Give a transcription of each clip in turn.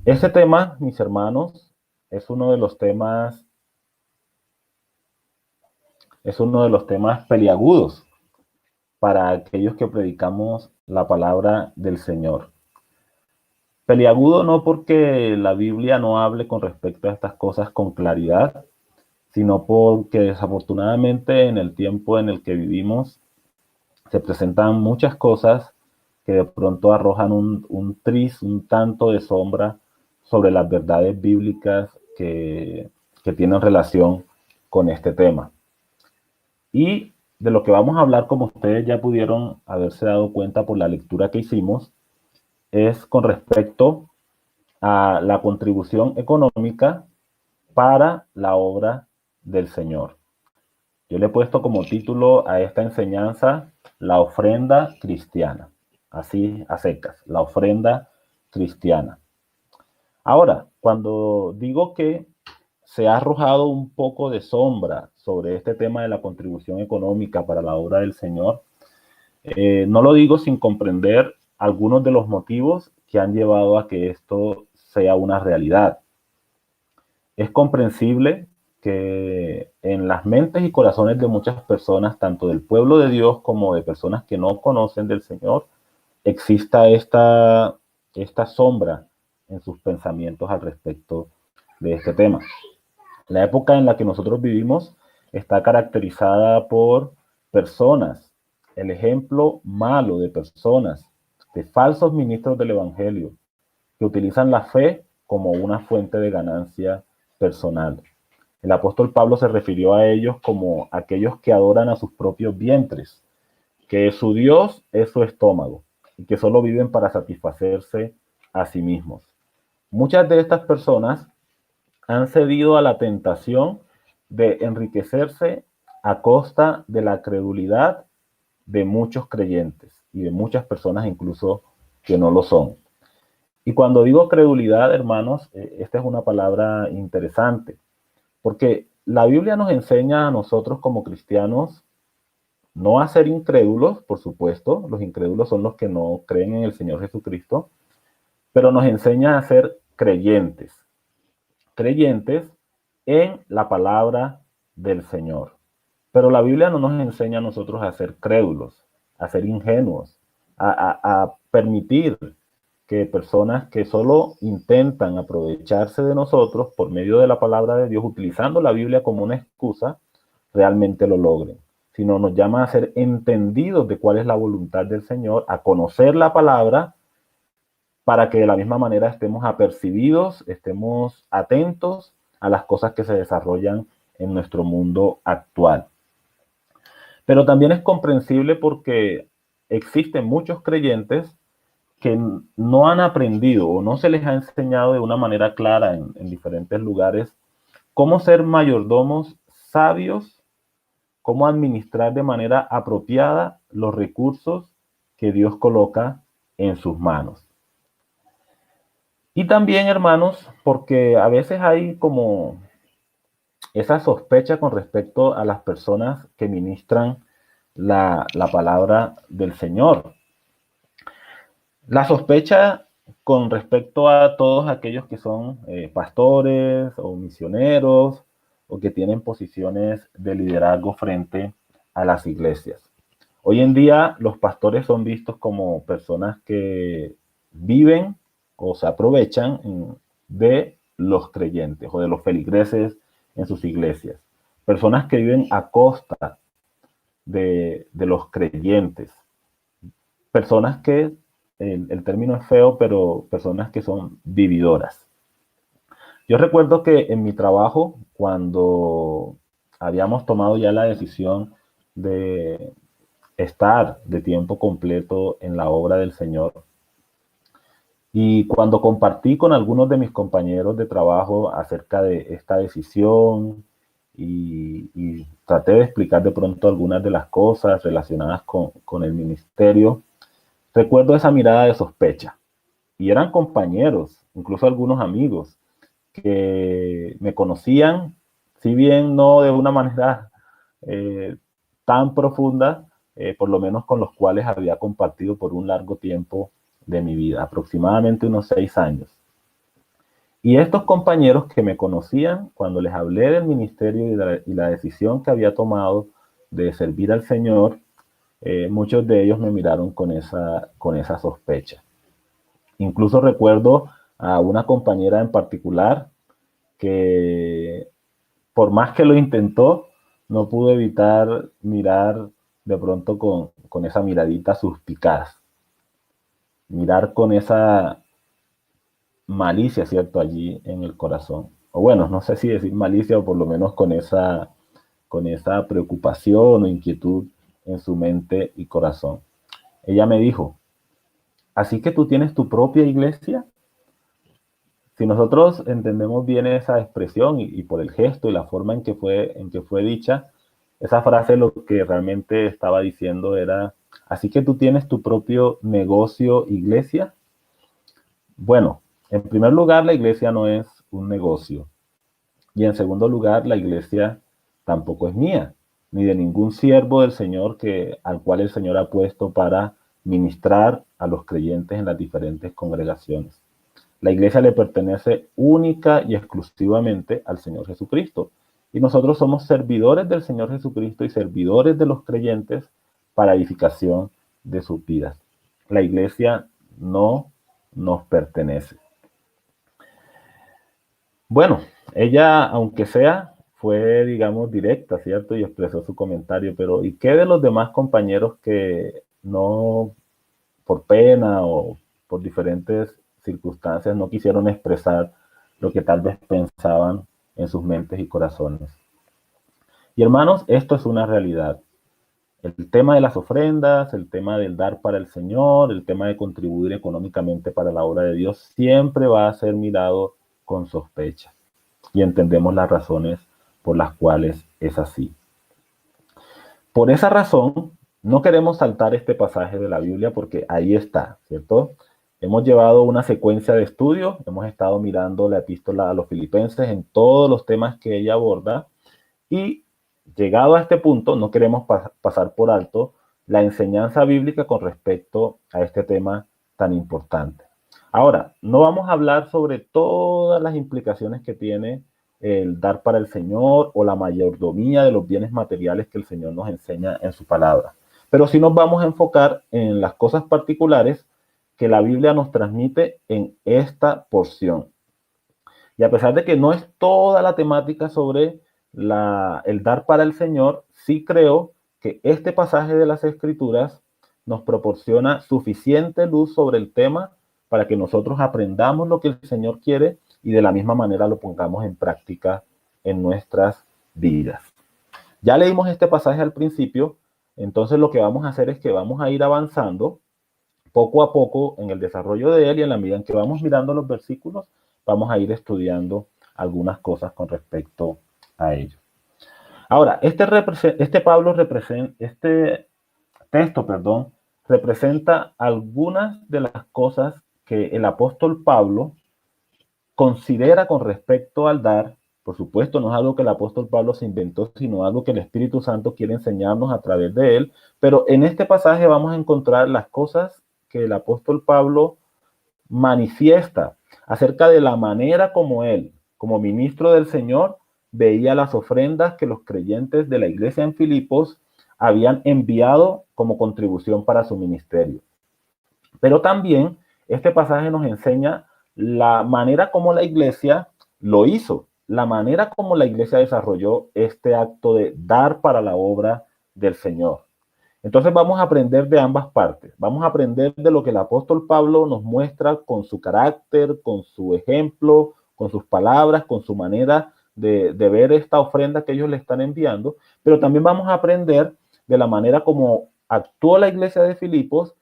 Este tema, mis hermanos, es uno de los temas, es uno de los temas peliagudos para aquellos que predicamos la palabra del Señor. Peliagudo no porque la Biblia no hable con respecto a estas cosas con claridad, sino porque desafortunadamente en el tiempo en el que vivimos se presentan muchas cosas que de pronto arrojan un tanto de sombra sobre las verdades bíblicas que tienen relación con este tema. Y de lo que vamos a hablar, como ustedes ya pudieron haberse dado cuenta por la lectura que hicimos, es con respecto a la contribución económica para la obra del Señor. Yo le he puesto como título a esta enseñanza la ofrenda cristiana, así a secas, la ofrenda cristiana. Ahora, cuando digo que se ha arrojado un poco de sombra sobre este tema de la contribución económica para la obra del Señor, no lo digo sin comprender algunos de los motivos que han llevado a que esto sea una realidad. Es comprensible que en las mentes y corazones de muchas personas, tanto del pueblo de Dios como de personas que no conocen del Señor, exista esta sombra en sus pensamientos al respecto de este tema. La época en la que nosotros vivimos está caracterizada por personas, el ejemplo malo de personas, de falsos ministros del Evangelio, que utilizan la fe como una fuente de ganancia personal. El apóstol Pablo se refirió a ellos como aquellos que adoran a sus propios vientres, que su Dios es su estómago y que solo viven para satisfacerse a sí mismos. Muchas de estas personas han cedido a la tentación de enriquecerse a costa de la credulidad de muchos creyentes y de muchas personas incluso que no lo son. Y cuando digo credulidad, hermanos, esta es una palabra interesante, porque la Biblia nos enseña a nosotros como cristianos no a ser incrédulos, por supuesto, los incrédulos son los que no creen en el Señor Jesucristo, pero nos enseña a ser creyentes, creyentes en la palabra del Señor. Pero la Biblia no nos enseña a nosotros a ser crédulos, a ser ingenuos, a permitir que personas que solo intentan aprovecharse de nosotros por medio de la palabra de Dios, utilizando la Biblia como una excusa, realmente lo logren. Sino nos llama a ser entendidos de cuál es la voluntad del Señor, a conocer la palabra, para que de la misma manera estemos apercibidos, estemos atentos a las cosas que se desarrollan en nuestro mundo actual. Pero también es comprensible porque existen muchos creyentes que no han aprendido o no se les ha enseñado de una manera clara en diferentes lugares cómo ser mayordomos sabios, cómo administrar de manera apropiada los recursos que Dios coloca en sus manos. Y también, hermanos, porque a veces hay como esa sospecha con respecto a las personas que ministran la palabra del Señor. La sospecha con respecto a todos aquellos que son pastores o misioneros o que tienen posiciones de liderazgo frente a las iglesias. Hoy en día los pastores son vistos como personas que viven o se aprovechan de los creyentes o de los feligreses en sus iglesias. Personas que viven a costa de los creyentes. Personas que, el término es feo, pero personas que son vividoras. Yo recuerdo que en mi trabajo, cuando habíamos tomado ya la decisión de estar de tiempo completo en la obra del Señor, y cuando compartí con algunos de mis compañeros de trabajo acerca de esta decisión y traté de explicar de pronto algunas de las cosas relacionadas con el ministerio, recuerdo esa mirada de sospecha. Y eran compañeros, incluso algunos amigos, que me conocían, si bien no de una manera eh, tan profunda, por lo menos con los cuales había compartido por un largo tiempo de mi vida, aproximadamente unos 6 años. Y estos compañeros que me conocían, cuando les hablé del ministerio y la decisión que había tomado de servir al Señor, muchos de ellos me miraron con esa sospecha. Incluso recuerdo a una compañera en particular que, por más que lo intentó, no pudo evitar mirar de pronto con esa miradita suspicaz, mirar con esa malicia, ¿cierto? Allí en el corazón. O bueno, no sé si decir malicia o por lo menos con esa preocupación o inquietud en su mente y corazón. Ella me dijo, ¿así que tú tienes tu propia iglesia? Si nosotros entendemos bien esa expresión y por el gesto y la forma en que fue dicha, esa frase lo que realmente estaba diciendo era, ¿así que tú tienes tu propio negocio, iglesia? Bueno, en primer lugar, la iglesia no es un negocio. Y en segundo lugar, la iglesia tampoco es mía, ni de ningún siervo del Señor al cual el Señor ha puesto para ministrar a los creyentes en las diferentes congregaciones. La iglesia le pertenece única y exclusivamente al Señor Jesucristo. Y nosotros somos servidores del Señor Jesucristo y servidores de los creyentes para edificación de sus vidas. La iglesia no nos pertenece. Bueno, ella, aunque sea, fue, digamos, directa, ¿cierto? Y expresó su comentario, pero ¿y qué de los demás compañeros que no, por pena o por diferentes circunstancias, no quisieron expresar lo que tal vez pensaban en sus mentes y corazones? Y hermanos, esto es una realidad. El tema de las ofrendas, el tema del dar para el Señor, el tema de contribuir económicamente para la obra de Dios, siempre va a ser mirado con sospecha. Y entendemos las razones por las cuales es así. Por esa razón, no queremos saltar este pasaje de la Biblia porque ahí está, ¿cierto? Hemos llevado una secuencia de estudio, hemos estado mirando la epístola a los filipenses en todos los temas que ella aborda y llegado a este punto no queremos pasar por alto la enseñanza bíblica con respecto a este tema tan importante. Ahora, no vamos a hablar sobre todas las implicaciones que tiene el dar para el Señor o la mayordomía de los bienes materiales que el Señor nos enseña en su palabra. Pero sí nos vamos a enfocar en las cosas particulares que la Biblia nos transmite en esta porción. Y a pesar de que no es toda la temática sobre el dar para el Señor, sí creo que este pasaje de las Escrituras nos proporciona suficiente luz sobre el tema para que nosotros aprendamos lo que el Señor quiere y de la misma manera lo pongamos en práctica en nuestras vidas. Ya leímos este pasaje al principio, entonces lo que vamos a hacer es que vamos a ir avanzando poco a poco en el desarrollo de él y en la medida en que vamos mirando los versículos, vamos a ir estudiando algunas cosas con respecto a ello. Ahora, este texto, representa algunas de las cosas que el apóstol Pablo considera con respecto al dar. Por supuesto, no es algo que el apóstol Pablo se inventó, sino algo que el Espíritu Santo quiere enseñarnos a través de él. Pero en este pasaje vamos a encontrar las cosas que el apóstol Pablo manifiesta acerca de la manera como él, como ministro del Señor, veía las ofrendas que los creyentes de la iglesia en Filipos habían enviado como contribución para su ministerio. Pero también este pasaje nos enseña la manera como la iglesia lo hizo, la manera como la iglesia desarrolló este acto de dar para la obra del Señor. Entonces vamos a aprender de ambas partes. Vamos a aprender de lo que el apóstol Pablo nos muestra con su carácter, con su ejemplo, con sus palabras, con su manera de ver esta ofrenda que ellos le están enviando, pero también vamos a aprender de la manera como actuó la iglesia de Filipos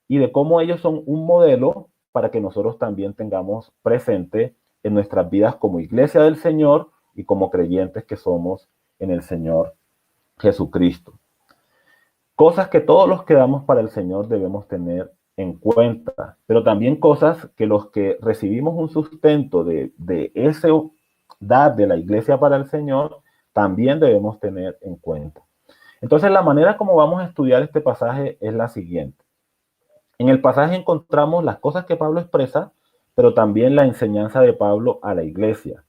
y de cómo ellos son un modelo para que nosotros también tengamos presente en nuestras vidas como iglesia del Señor y como creyentes que somos en el Señor Jesucristo. Cosas que todos los que damos para el Señor debemos tener en cuenta, pero también cosas que los que recibimos un sustento de ese dar de la iglesia para el Señor, también debemos tener en cuenta. Entonces, la manera como vamos a estudiar este pasaje es la siguiente. En el pasaje encontramos las cosas que Pablo expresa, pero también la enseñanza de Pablo a la iglesia.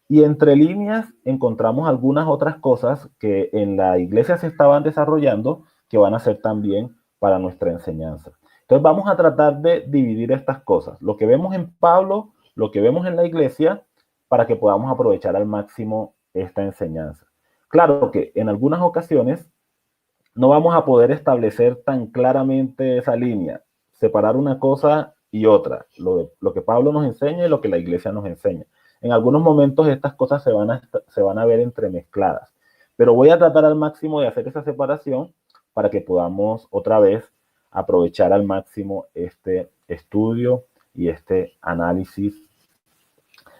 Y entre líneas encontramos algunas otras cosas que en la iglesia se estaban desarrollando que van a ser también para nuestra enseñanza. Entonces vamos a tratar de dividir estas cosas, lo que vemos en Pablo, lo que vemos en la iglesia, para que podamos aprovechar al máximo esta enseñanza. Claro que en algunas ocasiones no vamos a poder establecer tan claramente esa línea, separar una cosa y otra, lo que Pablo nos enseña y lo que la iglesia nos enseña. En algunos momentos estas cosas se van a ver entremezcladas, pero voy a tratar al máximo de hacer esa separación para que podamos otra vez aprovechar al máximo este estudio y este análisis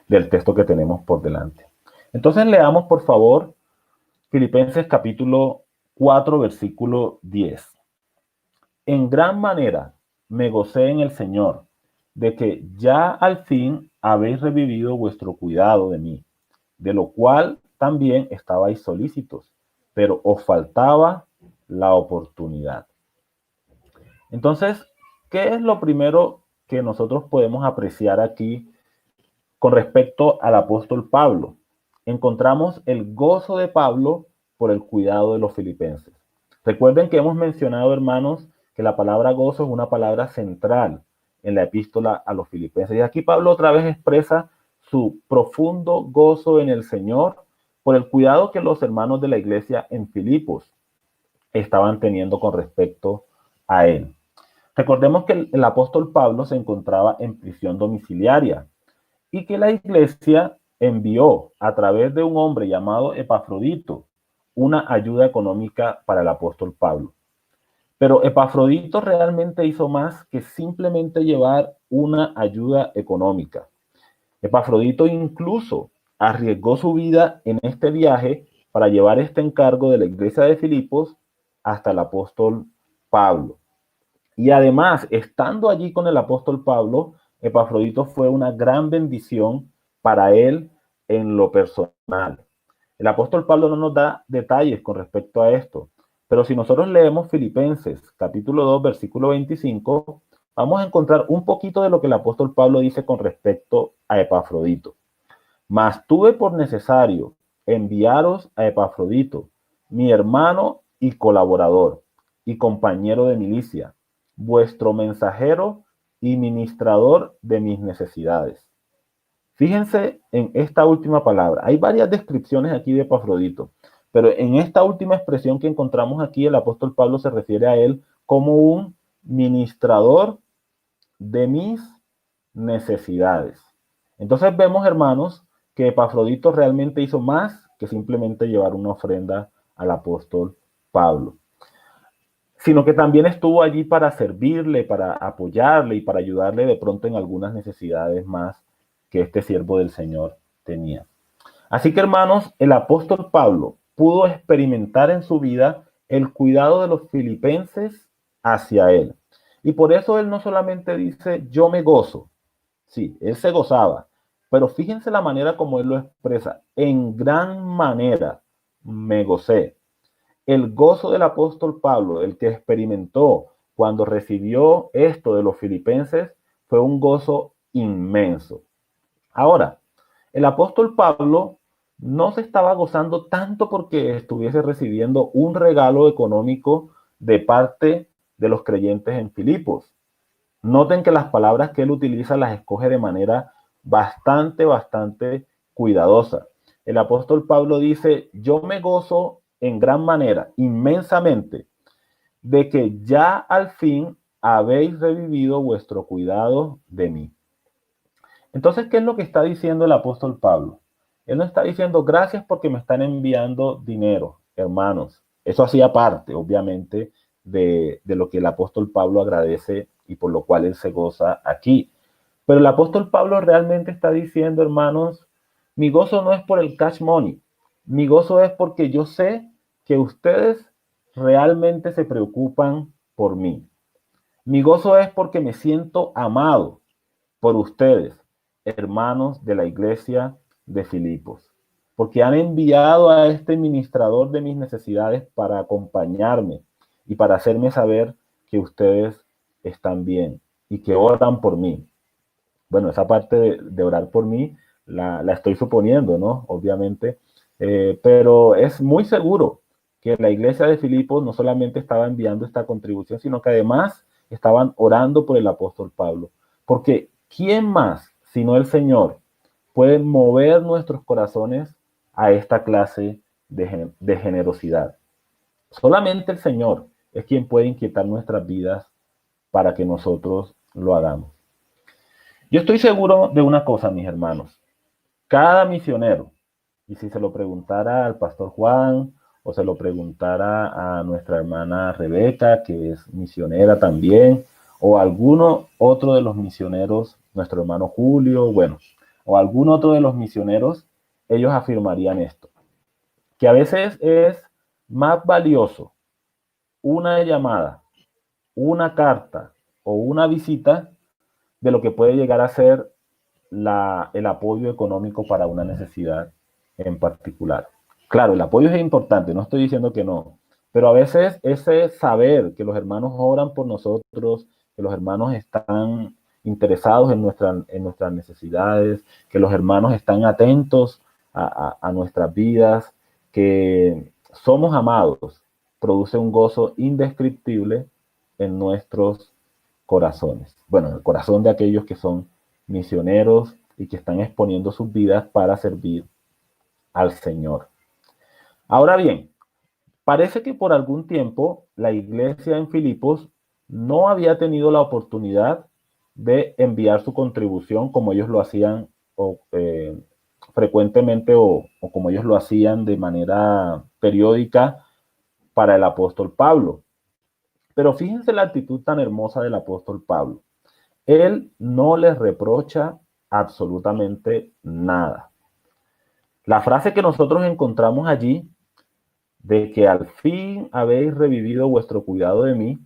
del texto que tenemos por delante. Entonces leamos por favor Filipenses capítulo 4, versículo 10. En gran manera me gocé en el Señor, de que ya al fin habéis revivido vuestro cuidado de mí, de lo cual también estabais solícitos, pero os faltaba la oportunidad. Entonces, ¿qué es lo primero que nosotros podemos apreciar aquí con respecto al apóstol Pablo? Encontramos el gozo de Pablo por el cuidado de los filipenses. Recuerden que hemos mencionado, hermanos, que la palabra gozo es una palabra central en la epístola a los filipenses. Y aquí Pablo otra vez expresa su profundo gozo en el Señor por el cuidado que los hermanos de la iglesia en Filipos estaban teniendo con respecto a él. Recordemos que el apóstol Pablo se encontraba en prisión domiciliaria y que la iglesia envió a través de un hombre llamado Epafrodito una ayuda económica para el apóstol Pablo. Pero Epafrodito realmente hizo más que simplemente llevar una ayuda económica. Epafrodito incluso arriesgó su vida en este viaje para llevar este encargo de la iglesia de Filipos hasta el apóstol Pablo. Y además, estando allí con el apóstol Pablo, Epafrodito fue una gran bendición para él en lo personal. El apóstol Pablo no nos da detalles con respecto a esto, pero si nosotros leemos Filipenses capítulo 2, versículo 25, vamos a encontrar un poquito de lo que el apóstol Pablo dice con respecto a Epafrodito. Mas tuve por necesario enviaros a Epafrodito, mi hermano y colaborador y compañero de milicia, vuestro mensajero y ministrador de mis necesidades. Fíjense en esta última palabra. Hay varias descripciones aquí de Epafrodito, pero en esta última expresión que encontramos aquí, el apóstol Pablo se refiere a él como un ministrador de mis necesidades. Entonces vemos, hermanos, que Epafrodito realmente hizo más que simplemente llevar una ofrenda al apóstol Pablo, sino que también estuvo allí para servirle, para apoyarle y para ayudarle de pronto en algunas necesidades más que este siervo del Señor tenía. Así que, hermanos, el apóstol Pablo pudo experimentar en su vida el cuidado de los filipenses hacia él. Y por eso él no solamente dice, yo me gozo. Sí, él se gozaba, pero fíjense la manera como él lo expresa. En gran manera me gocé. El gozo del apóstol Pablo, el que experimentó cuando recibió esto de los filipenses, fue un gozo inmenso. Ahora, el apóstol Pablo no se estaba gozando tanto porque estuviese recibiendo un regalo económico de parte de los creyentes en Filipos. Noten que las palabras que él utiliza las escoge de manera bastante cuidadosa. El apóstol Pablo dice, yo me gozo en gran manera, inmensamente, de que ya al fin habéis revivido vuestro cuidado de mí. Entonces, ¿qué es lo que está diciendo el apóstol Pablo? Él no está diciendo gracias porque me están enviando dinero, hermanos. Eso hacía parte, obviamente, de lo que el apóstol Pablo agradece y por lo cual él se goza aquí. Pero el apóstol Pablo realmente está diciendo, hermanos, mi gozo no es por el cash money. Mi gozo es porque yo sé que ustedes realmente se preocupan por mí. Mi gozo es porque me siento amado por ustedes, hermanos de la iglesia de Filipos, porque han enviado a este ministrador de mis necesidades para acompañarme y para hacerme saber que ustedes están bien y que oran por mí. bueno, esa parte de orar por mí la estoy suponiendo, ¿no? Obviamente, pero es muy seguro que la iglesia de Filipos no solamente estaba enviando esta contribución, sino que además estaban orando por el apóstol Pablo. Porque ¿quién más, sino el Señor, puede mover nuestros corazones a esta clase de generosidad? Solamente el Señor es quien puede inquietar nuestras vidas para que nosotros lo hagamos. Yo estoy seguro de una cosa, mis hermanos. Cada misionero, y si se lo preguntara al pastor Juan o se lo preguntara a nuestra hermana Rebeca, que es misionera también, o alguno otro de los misioneros, nuestro hermano Julio, bueno, o algún otro de los misioneros, ellos afirmarían esto, que a veces es más valioso una llamada, una carta o una visita de lo que puede llegar a ser el apoyo económico para una necesidad en particular. Claro, el apoyo es importante, no estoy diciendo que no, pero a veces ese saber que los hermanos oran por nosotros, que los hermanos están interesados en nuestras necesidades, que los hermanos están atentos a nuestras vidas, que somos amados, produce un gozo indescriptible en nuestros corazones. Bueno, en el corazón de aquellos que son misioneros y que están exponiendo sus vidas para servir al Señor. Ahora bien, parece que por algún tiempo la iglesia en Filipos no había tenido la oportunidad de enviar su contribución como ellos lo hacían frecuentemente o como ellos lo hacían de manera periódica para el apóstol Pablo. Pero fíjense la actitud tan hermosa del apóstol Pablo. Él no les reprocha absolutamente nada. La frase que nosotros encontramos allí, de que al fin habéis revivido vuestro cuidado de mí,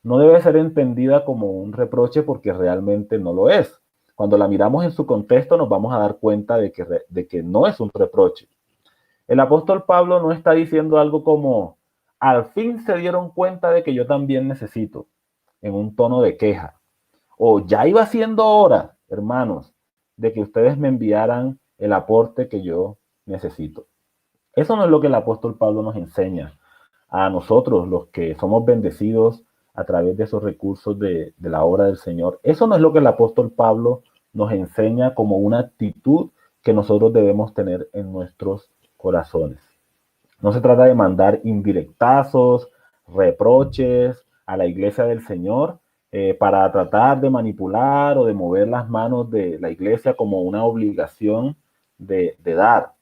no debe ser entendida como un reproche porque realmente no lo es. Cuando la miramos en su contexto nos vamos a dar cuenta de que no es un reproche. El apóstol Pablo no está diciendo algo como, al fin se dieron cuenta de que yo también necesito, en un tono de queja. O ya iba siendo hora, hermanos, de que ustedes me enviaran el aporte que yo necesito. Eso no es lo que el apóstol Pablo nos enseña a nosotros, los que somos bendecidos a través de esos recursos de la obra del Señor. Eso no es lo que el apóstol Pablo nos enseña como una actitud que nosotros debemos tener en nuestros corazones. No se trata de mandar indirectazos, reproches a la iglesia del Señor para tratar de manipular o de mover las manos de la iglesia como una obligación de dar.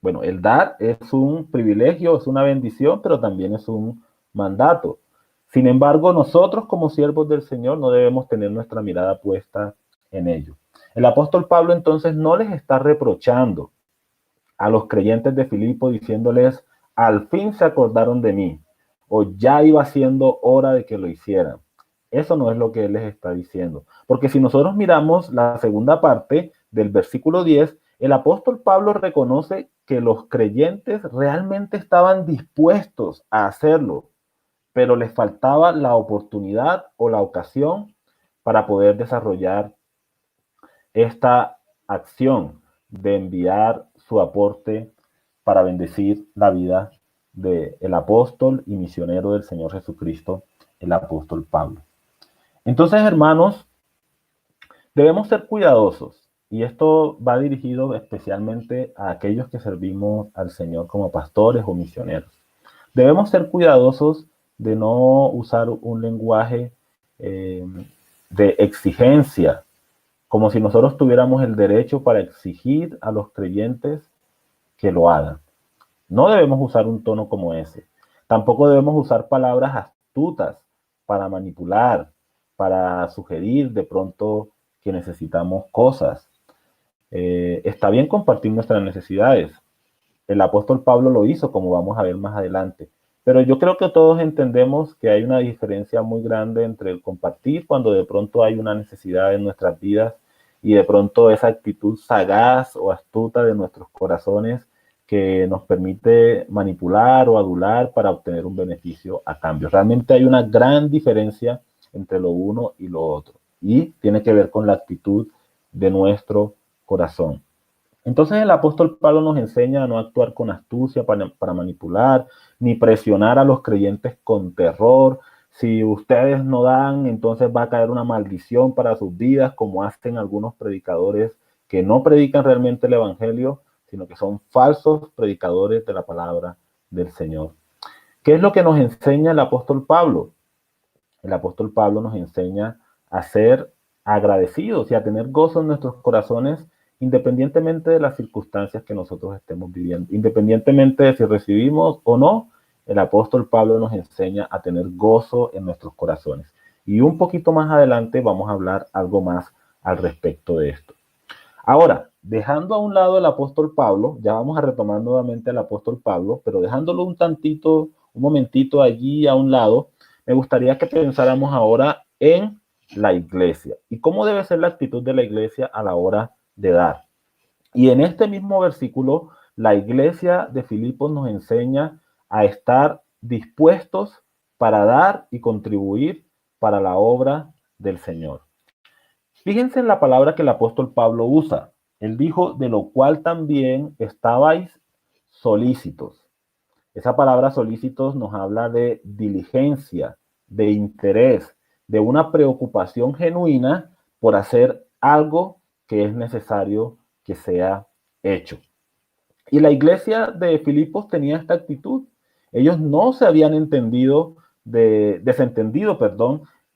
Bueno, el dar es un privilegio, es una bendición, pero también es un mandato. Sin embargo, nosotros como siervos del Señor no debemos tener nuestra mirada puesta en ello. El apóstol Pablo entonces no les está reprochando a los creyentes de Filipo diciéndoles, al fin se acordaron de mí, o ya iba siendo hora de que lo hicieran. Eso no es lo que él les está diciendo. Porque si nosotros miramos la segunda parte del versículo 10, el apóstol Pablo reconoce que los creyentes realmente estaban dispuestos a hacerlo, pero les faltaba la oportunidad o la ocasión para poder desarrollar esta acción de enviar su aporte para bendecir la vida del apóstol y misionero del Señor Jesucristo, el apóstol Pablo. Entonces, hermanos, debemos ser cuidadosos y esto va dirigido especialmente a aquellos que servimos al Señor como pastores o misioneros. Debemos ser cuidadosos de no usar un lenguaje de exigencia, como si nosotros tuviéramos el derecho para exigir a los creyentes que lo hagan. No debemos usar un tono como ese. Tampoco debemos usar palabras astutas para manipular, para sugerir de pronto que necesitamos cosas. Está bien compartir nuestras necesidades. El apóstol Pablo lo hizo, como vamos a ver más adelante. Pero yo creo que todos entendemos que hay una diferencia muy grande entre el compartir cuando de pronto hay una necesidad en nuestras vidas y de pronto esa actitud sagaz o astuta de nuestros corazones que nos permite manipular o adular para obtener un beneficio a cambio. Realmente hay una gran diferencia entre lo uno y lo otro y tiene que ver con la actitud de nuestro corazón. Entonces el apóstol Pablo nos enseña a no actuar con astucia para manipular, ni presionar a los creyentes con terror. Si ustedes no dan, entonces va a caer una maldición para sus vidas, como hacen algunos predicadores que no predican realmente el evangelio, sino que son falsos predicadores de la palabra del Señor. ¿Qué es lo que nos enseña el apóstol Pablo? El apóstol Pablo nos enseña a ser agradecidos y a tener gozo en nuestros corazones, independientemente de las circunstancias que nosotros estemos viviendo, independientemente de si recibimos o no. El apóstol Pablo nos enseña a tener gozo en nuestros corazones. Y un poquito más adelante vamos a hablar algo más al respecto de esto. Ahora, dejando a un lado el apóstol Pablo, ya vamos a retomar nuevamente al apóstol Pablo, pero dejándolo un tantito, un momentito allí a un lado, me gustaría que pensáramos ahora en la iglesia y cómo debe ser la actitud de la iglesia a la hora de dar. Y en este mismo versículo, la iglesia de Filipos nos enseña a estar dispuestos para dar y contribuir para la obra del Señor. Fíjense en la palabra que el apóstol Pablo usa. Él dijo, de lo cual también estabais solícitos. Esa palabra solícitos nos habla de diligencia, de interés, de una preocupación genuina por hacer algo que es necesario que sea hecho. Y la iglesia de Filipos tenía esta actitud. Ellos no se habían desentendido,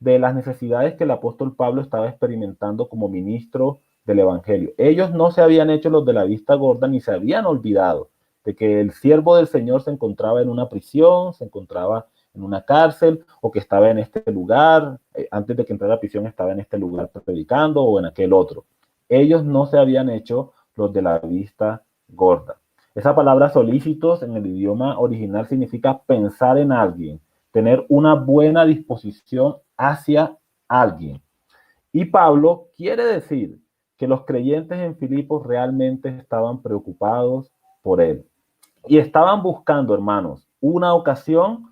de las necesidades que el apóstol Pablo estaba experimentando como ministro del evangelio. Ellos no se habían hecho los de la vista gorda ni se habían olvidado de que el siervo del Señor se encontraba en una prisión, se encontraba en una cárcel o que estaba en este lugar, antes de que entrara a la prisión estaba en este lugar predicando o en aquel otro. Ellos no se habían hecho los de la vista gorda. Esa palabra solícitos en el idioma original significa pensar en alguien, tener una buena disposición hacia alguien. Y Pablo quiere decir que los creyentes en Filipos realmente estaban preocupados por él. Y estaban buscando, hermanos, una ocasión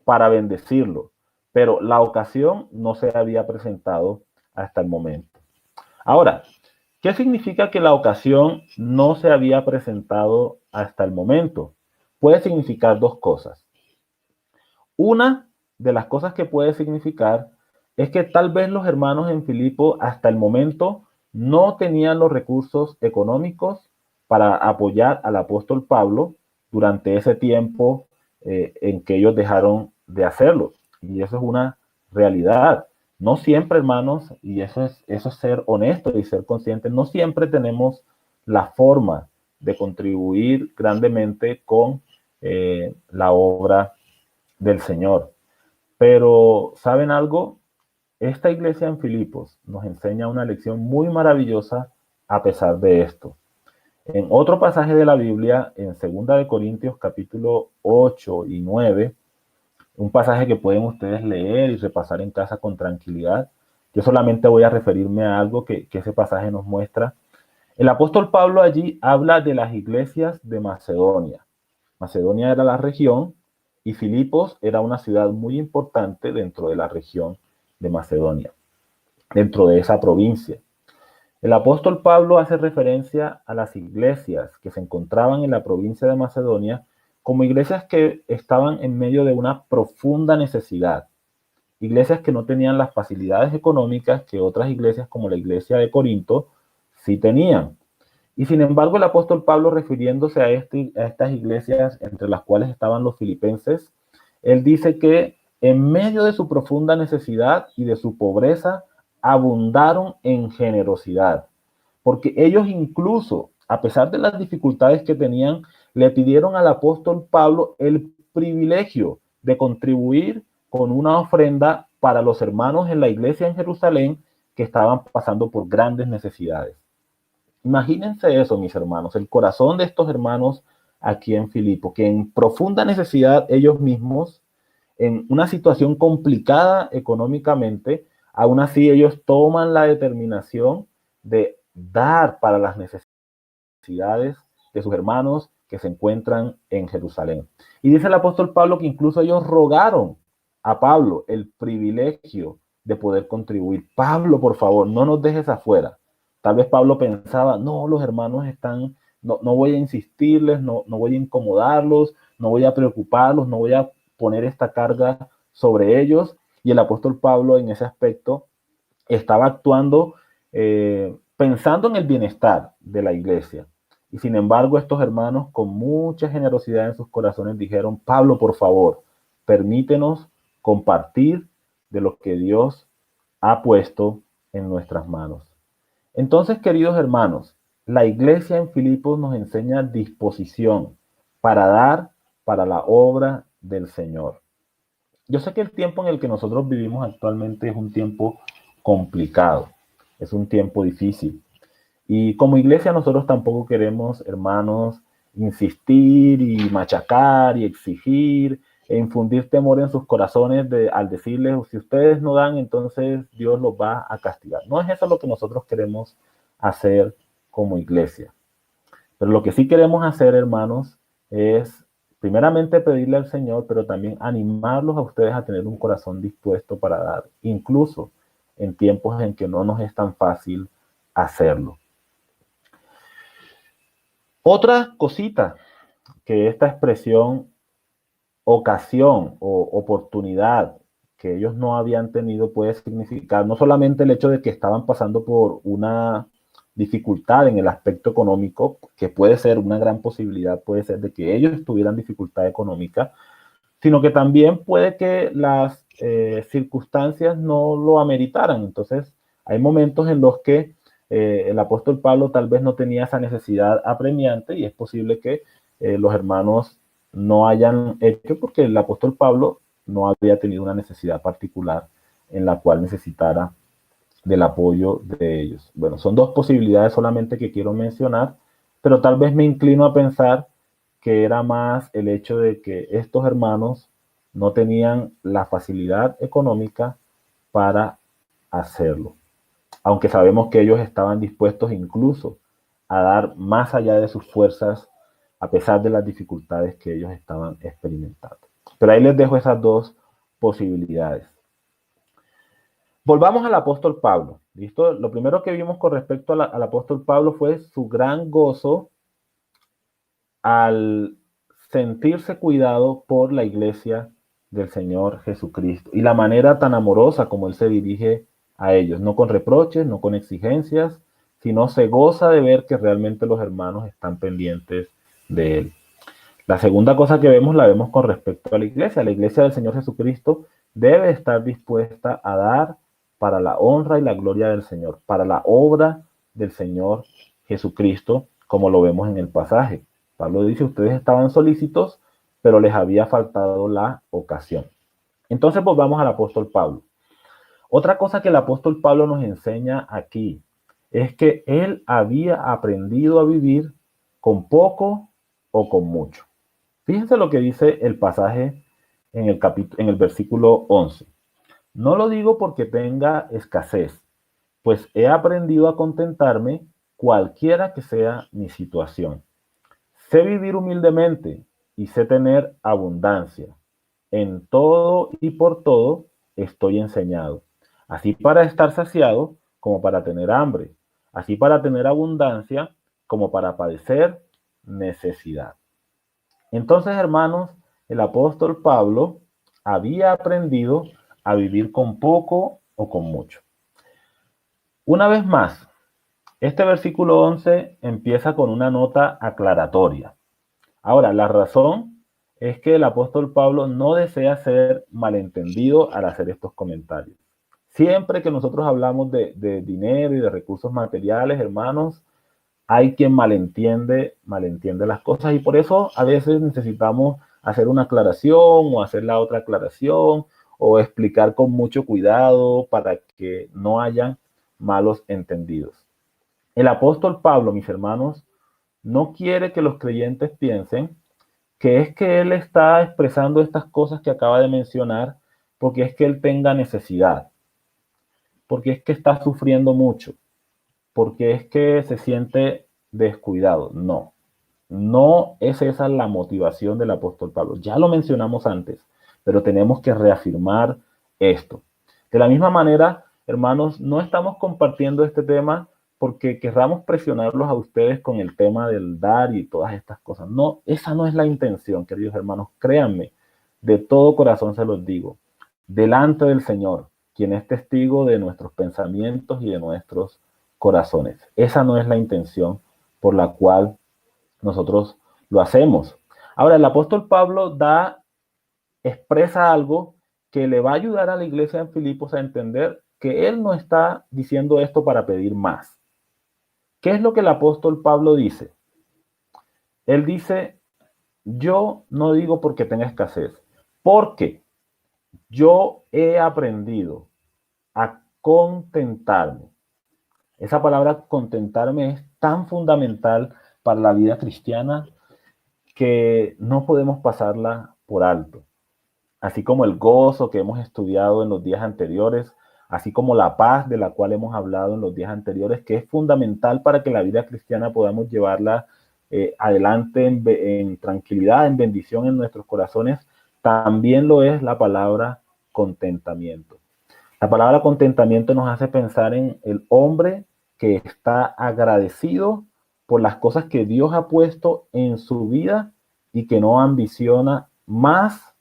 para bendecirlo. Pero la ocasión no se había presentado hasta el momento. Ahora, ¿qué significa que la ocasión no se había presentado hasta el momento? Puede significar dos cosas. Una de las cosas que puede significar es que tal vez los hermanos en Filipo hasta el momento no tenían los recursos económicos para apoyar al apóstol Pablo durante ese tiempo en que ellos dejaron de hacerlo. Y eso es una realidad. No siempre, hermanos, y eso es ser honesto y ser consciente, no siempre tenemos la forma de contribuir grandemente con la obra del Señor. Pero, ¿saben algo? Esta iglesia en Filipos nos enseña una lección muy maravillosa a pesar de esto. En otro pasaje de la Biblia, en 2 de Corintios capítulo 8 y 9, un pasaje que pueden ustedes leer y repasar en casa con tranquilidad. Yo solamente voy a referirme a algo que ese pasaje nos muestra. El apóstol Pablo allí habla de las iglesias de Macedonia. Macedonia era la región y Filipos era una ciudad muy importante dentro de la región de Macedonia, dentro de esa provincia. El apóstol Pablo hace referencia a las iglesias que se encontraban en la provincia de Macedonia como iglesias que estaban en medio de una profunda necesidad, iglesias que no tenían las facilidades económicas que otras iglesias como la iglesia de Corinto sí tenían. Y sin embargo, el apóstol Pablo, refiriéndose a estas iglesias entre las cuales estaban los filipenses, él dice que en medio de su profunda necesidad y de su pobreza, abundaron en generosidad, porque ellos incluso, a pesar de las dificultades que tenían, le pidieron al apóstol Pablo el privilegio de contribuir con una ofrenda para los hermanos en la iglesia en Jerusalén que estaban pasando por grandes necesidades. Imagínense eso, mis hermanos, el corazón de estos hermanos aquí en Filipo, que en profunda necesidad ellos mismos, en una situación complicada económicamente, aún así ellos toman la determinación de dar para las necesidades de sus hermanos que se encuentran en Jerusalén. Y dice el apóstol Pablo que incluso ellos rogaron a Pablo el privilegio de poder contribuir. Pablo, por favor, no nos dejes afuera. Tal vez Pablo pensaba, no, los hermanos están, no voy a insistirles, no voy a incomodarlos, no voy a preocuparlos, no voy a poner esta carga sobre ellos. Y el apóstol Pablo en ese aspecto estaba actuando pensando en el bienestar de la iglesia. Y sin embargo, estos hermanos con mucha generosidad en sus corazones dijeron, Pablo, por favor, permítenos compartir de lo que Dios ha puesto en nuestras manos. Entonces, queridos hermanos, la iglesia en Filipos nos enseña disposición para dar para la obra del Señor. Yo sé que el tiempo en el que nosotros vivimos actualmente es un tiempo complicado, es un tiempo difícil. Y como iglesia nosotros tampoco queremos, hermanos, insistir y machacar y exigir e infundir temor en sus corazones al decirles, si ustedes no dan, entonces Dios los va a castigar. No es eso lo que nosotros queremos hacer como iglesia. Pero lo que sí queremos hacer, hermanos, es primeramente pedirle al Señor, pero también animarlos a ustedes a tener un corazón dispuesto para dar, incluso en tiempos en que no nos es tan fácil hacerlo. Otra cosita que esta expresión ocasión o oportunidad que ellos no habían tenido puede significar no solamente el hecho de que estaban pasando por una dificultad en el aspecto económico, que puede ser una gran posibilidad, puede ser de que ellos tuvieran dificultad económica, sino que también puede que las circunstancias no lo ameritaran. Entonces, hay momentos en los que el apóstol Pablo tal vez no tenía esa necesidad apremiante y es posible que los hermanos no hayan hecho porque el apóstol Pablo no había tenido una necesidad particular en la cual necesitara del apoyo de ellos. Bueno, son dos posibilidades solamente que quiero mencionar, pero tal vez me inclino a pensar que era más el hecho de que estos hermanos no tenían la facilidad económica para hacerlo, aunque sabemos que ellos estaban dispuestos incluso a dar más allá de sus fuerzas a pesar de las dificultades que ellos estaban experimentando. Pero ahí les dejo esas dos posibilidades. Volvamos al apóstol Pablo, ¿listo? Lo primero que vimos con respecto al apóstol Pablo fue su gran gozo al sentirse cuidado por la iglesia del Señor Jesucristo y la manera tan amorosa como Él se dirige a ellos, no con reproches, no con exigencias, sino se goza de ver que realmente los hermanos están pendientes de Él. La segunda cosa que vemos la vemos con respecto a la iglesia. La iglesia del Señor Jesucristo debe estar dispuesta a dar para la honra y la gloria del Señor, para la obra del Señor Jesucristo, como lo vemos en el pasaje. Pablo dice, ustedes estaban solícitos, pero les había faltado la ocasión. Entonces volvamos al apóstol Pablo. Otra cosa que el apóstol Pablo nos enseña aquí es que él había aprendido a vivir con poco o con mucho. Fíjense lo que dice el pasaje en el versículo 11. No lo digo porque tenga escasez, pues he aprendido a contentarme cualquiera que sea mi situación. Sé vivir humildemente y sé tener abundancia. En todo y por todo estoy enseñado, así para estar saciado como para tener hambre, así para tener abundancia como para padecer necesidad. Entonces, hermanos, el apóstol Pablo había aprendido a vivir con poco o con mucho. Una vez más, este versículo 11 empieza con una nota aclaratoria. Ahora, la razón es que el apóstol Pablo no desea ser malentendido al hacer estos comentarios. Siempre que nosotros hablamos de dinero y de recursos materiales, hermanos, hay quien malentiende las cosas y por eso a veces necesitamos hacer una aclaración o hacer la otra aclaración o explicar con mucho cuidado para que no haya malos entendidos. El apóstol Pablo, mis hermanos, no quiere que los creyentes piensen que es que él está expresando estas cosas que acaba de mencionar porque es que él tenga necesidad, porque es que está sufriendo mucho, porque es que se siente descuidado. No, no es esa la motivación del apóstol Pablo. Ya lo mencionamos antes, pero tenemos que reafirmar esto. De la misma manera, hermanos, no estamos compartiendo este tema porque querramos presionarlos a ustedes con el tema del dar y todas estas cosas. No, esa no es la intención, queridos hermanos. Créanme, de todo corazón se los digo. Delante del Señor, quien es testigo de nuestros pensamientos y de nuestros corazones. Esa no es la intención por la cual nosotros lo hacemos. Ahora, el apóstol Pablo expresa algo que le va a ayudar a la iglesia en Filipos a entender que él no está diciendo esto para pedir más. ¿Qué es lo que el apóstol Pablo dice? Él dice, yo no digo porque tenga escasez, porque yo he aprendido a contentarme. Esa palabra contentarme es tan fundamental para la vida cristiana que no podemos pasarla por alto. Así como el gozo que hemos estudiado en los días anteriores, así como la paz de la cual hemos hablado en los días anteriores, que es fundamental para que la vida cristiana podamos llevarla adelante en tranquilidad, en bendición en nuestros corazones, también lo es la palabra contentamiento. La palabra contentamiento nos hace pensar en el hombre que está agradecido por las cosas que Dios ha puesto en su vida y que no ambiciona más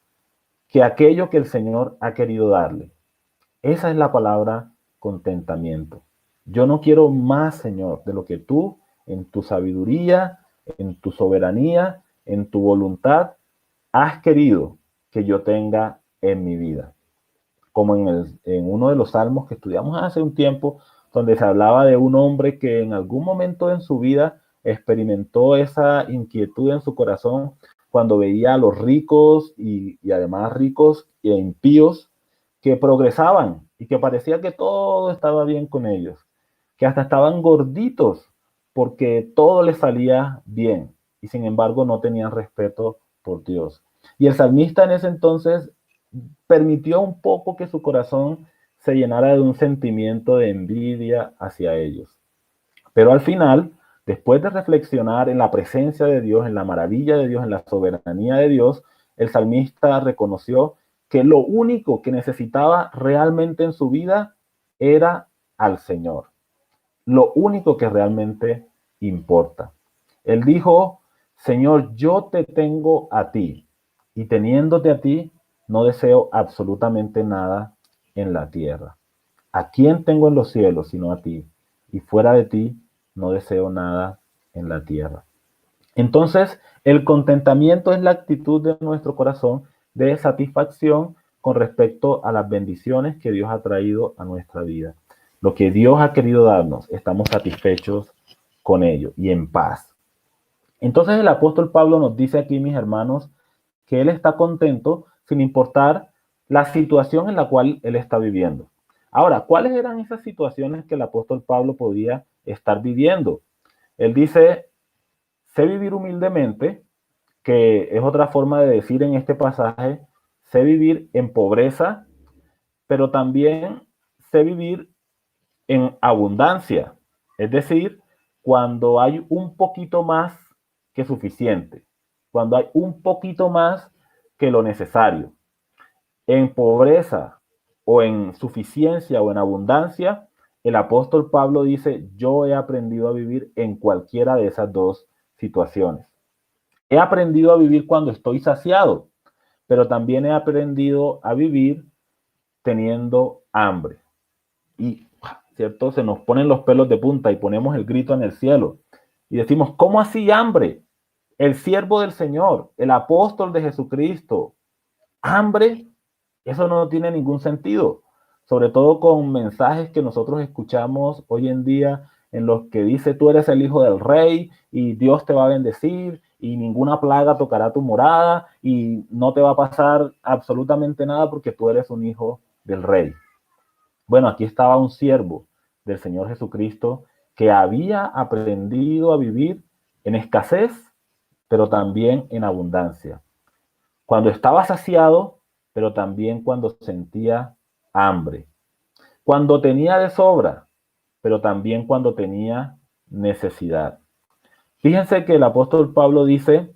que aquello que el Señor ha querido darle. Esa es la palabra contentamiento. Yo no quiero más, Señor, de lo que tú, en tu sabiduría, en tu soberanía, en tu voluntad, has querido que yo tenga en mi vida. Como en uno de los salmos que estudiamos hace un tiempo, donde se hablaba de un hombre que en algún momento en su vida experimentó esa inquietud en su corazón cuando veía a los ricos y además ricos e impíos que progresaban y que parecía que todo estaba bien con ellos, que hasta estaban gorditos porque todo les salía bien y sin embargo no tenían respeto por Dios. Y el salmista en ese entonces permitió un poco que su corazón se llenara de un sentimiento de envidia hacia ellos. Pero al final, después de reflexionar en la presencia de Dios, en la maravilla de Dios, en la soberanía de Dios, el salmista reconoció que lo único que necesitaba realmente en su vida era al Señor. Lo único que realmente importa. Él dijo, Señor, yo te tengo a ti, y teniéndote a ti, no deseo absolutamente nada en la tierra. ¿A quién tengo en los cielos sino a ti? Y fuera de ti, no deseo nada en la tierra. Entonces, el contentamiento es la actitud de nuestro corazón de satisfacción con respecto a las bendiciones que Dios ha traído a nuestra vida. Lo que Dios ha querido darnos, estamos satisfechos con ello y en paz. Entonces el apóstol Pablo nos dice aquí, mis hermanos, que él está contento sin importar la situación en la cual él está viviendo. Ahora, ¿cuáles eran esas situaciones que el apóstol Pablo podía estar viviendo? Él dice, sé vivir humildemente, que es otra forma de decir en este pasaje, sé vivir en pobreza, pero también sé vivir en abundancia, es decir, cuando hay un poquito más que suficiente, cuando hay un poquito más que lo necesario. En pobreza o en suficiencia o en abundancia, el apóstol Pablo dice, yo he aprendido a vivir en cualquiera de esas dos situaciones. He aprendido a vivir cuando estoy saciado, pero también he aprendido a vivir teniendo hambre. Y, ¿cierto? Se nos ponen los pelos de punta y ponemos el grito en el cielo. Y decimos, ¿cómo así hambre? El siervo del Señor, el apóstol de Jesucristo. ¿Hambre? Eso no tiene ningún sentido. Sobre todo con mensajes que nosotros escuchamos hoy en día en los que dice tú eres el hijo del rey y Dios te va a bendecir y ninguna plaga tocará tu morada y no te va a pasar absolutamente nada porque tú eres un hijo del rey. Bueno, aquí estaba un siervo del Señor Jesucristo que había aprendido a vivir en escasez, pero también en abundancia. Cuando estaba saciado, pero también cuando sentía hambre. Cuando tenía de sobra, pero también cuando tenía necesidad. Fíjense que el apóstol Pablo dice,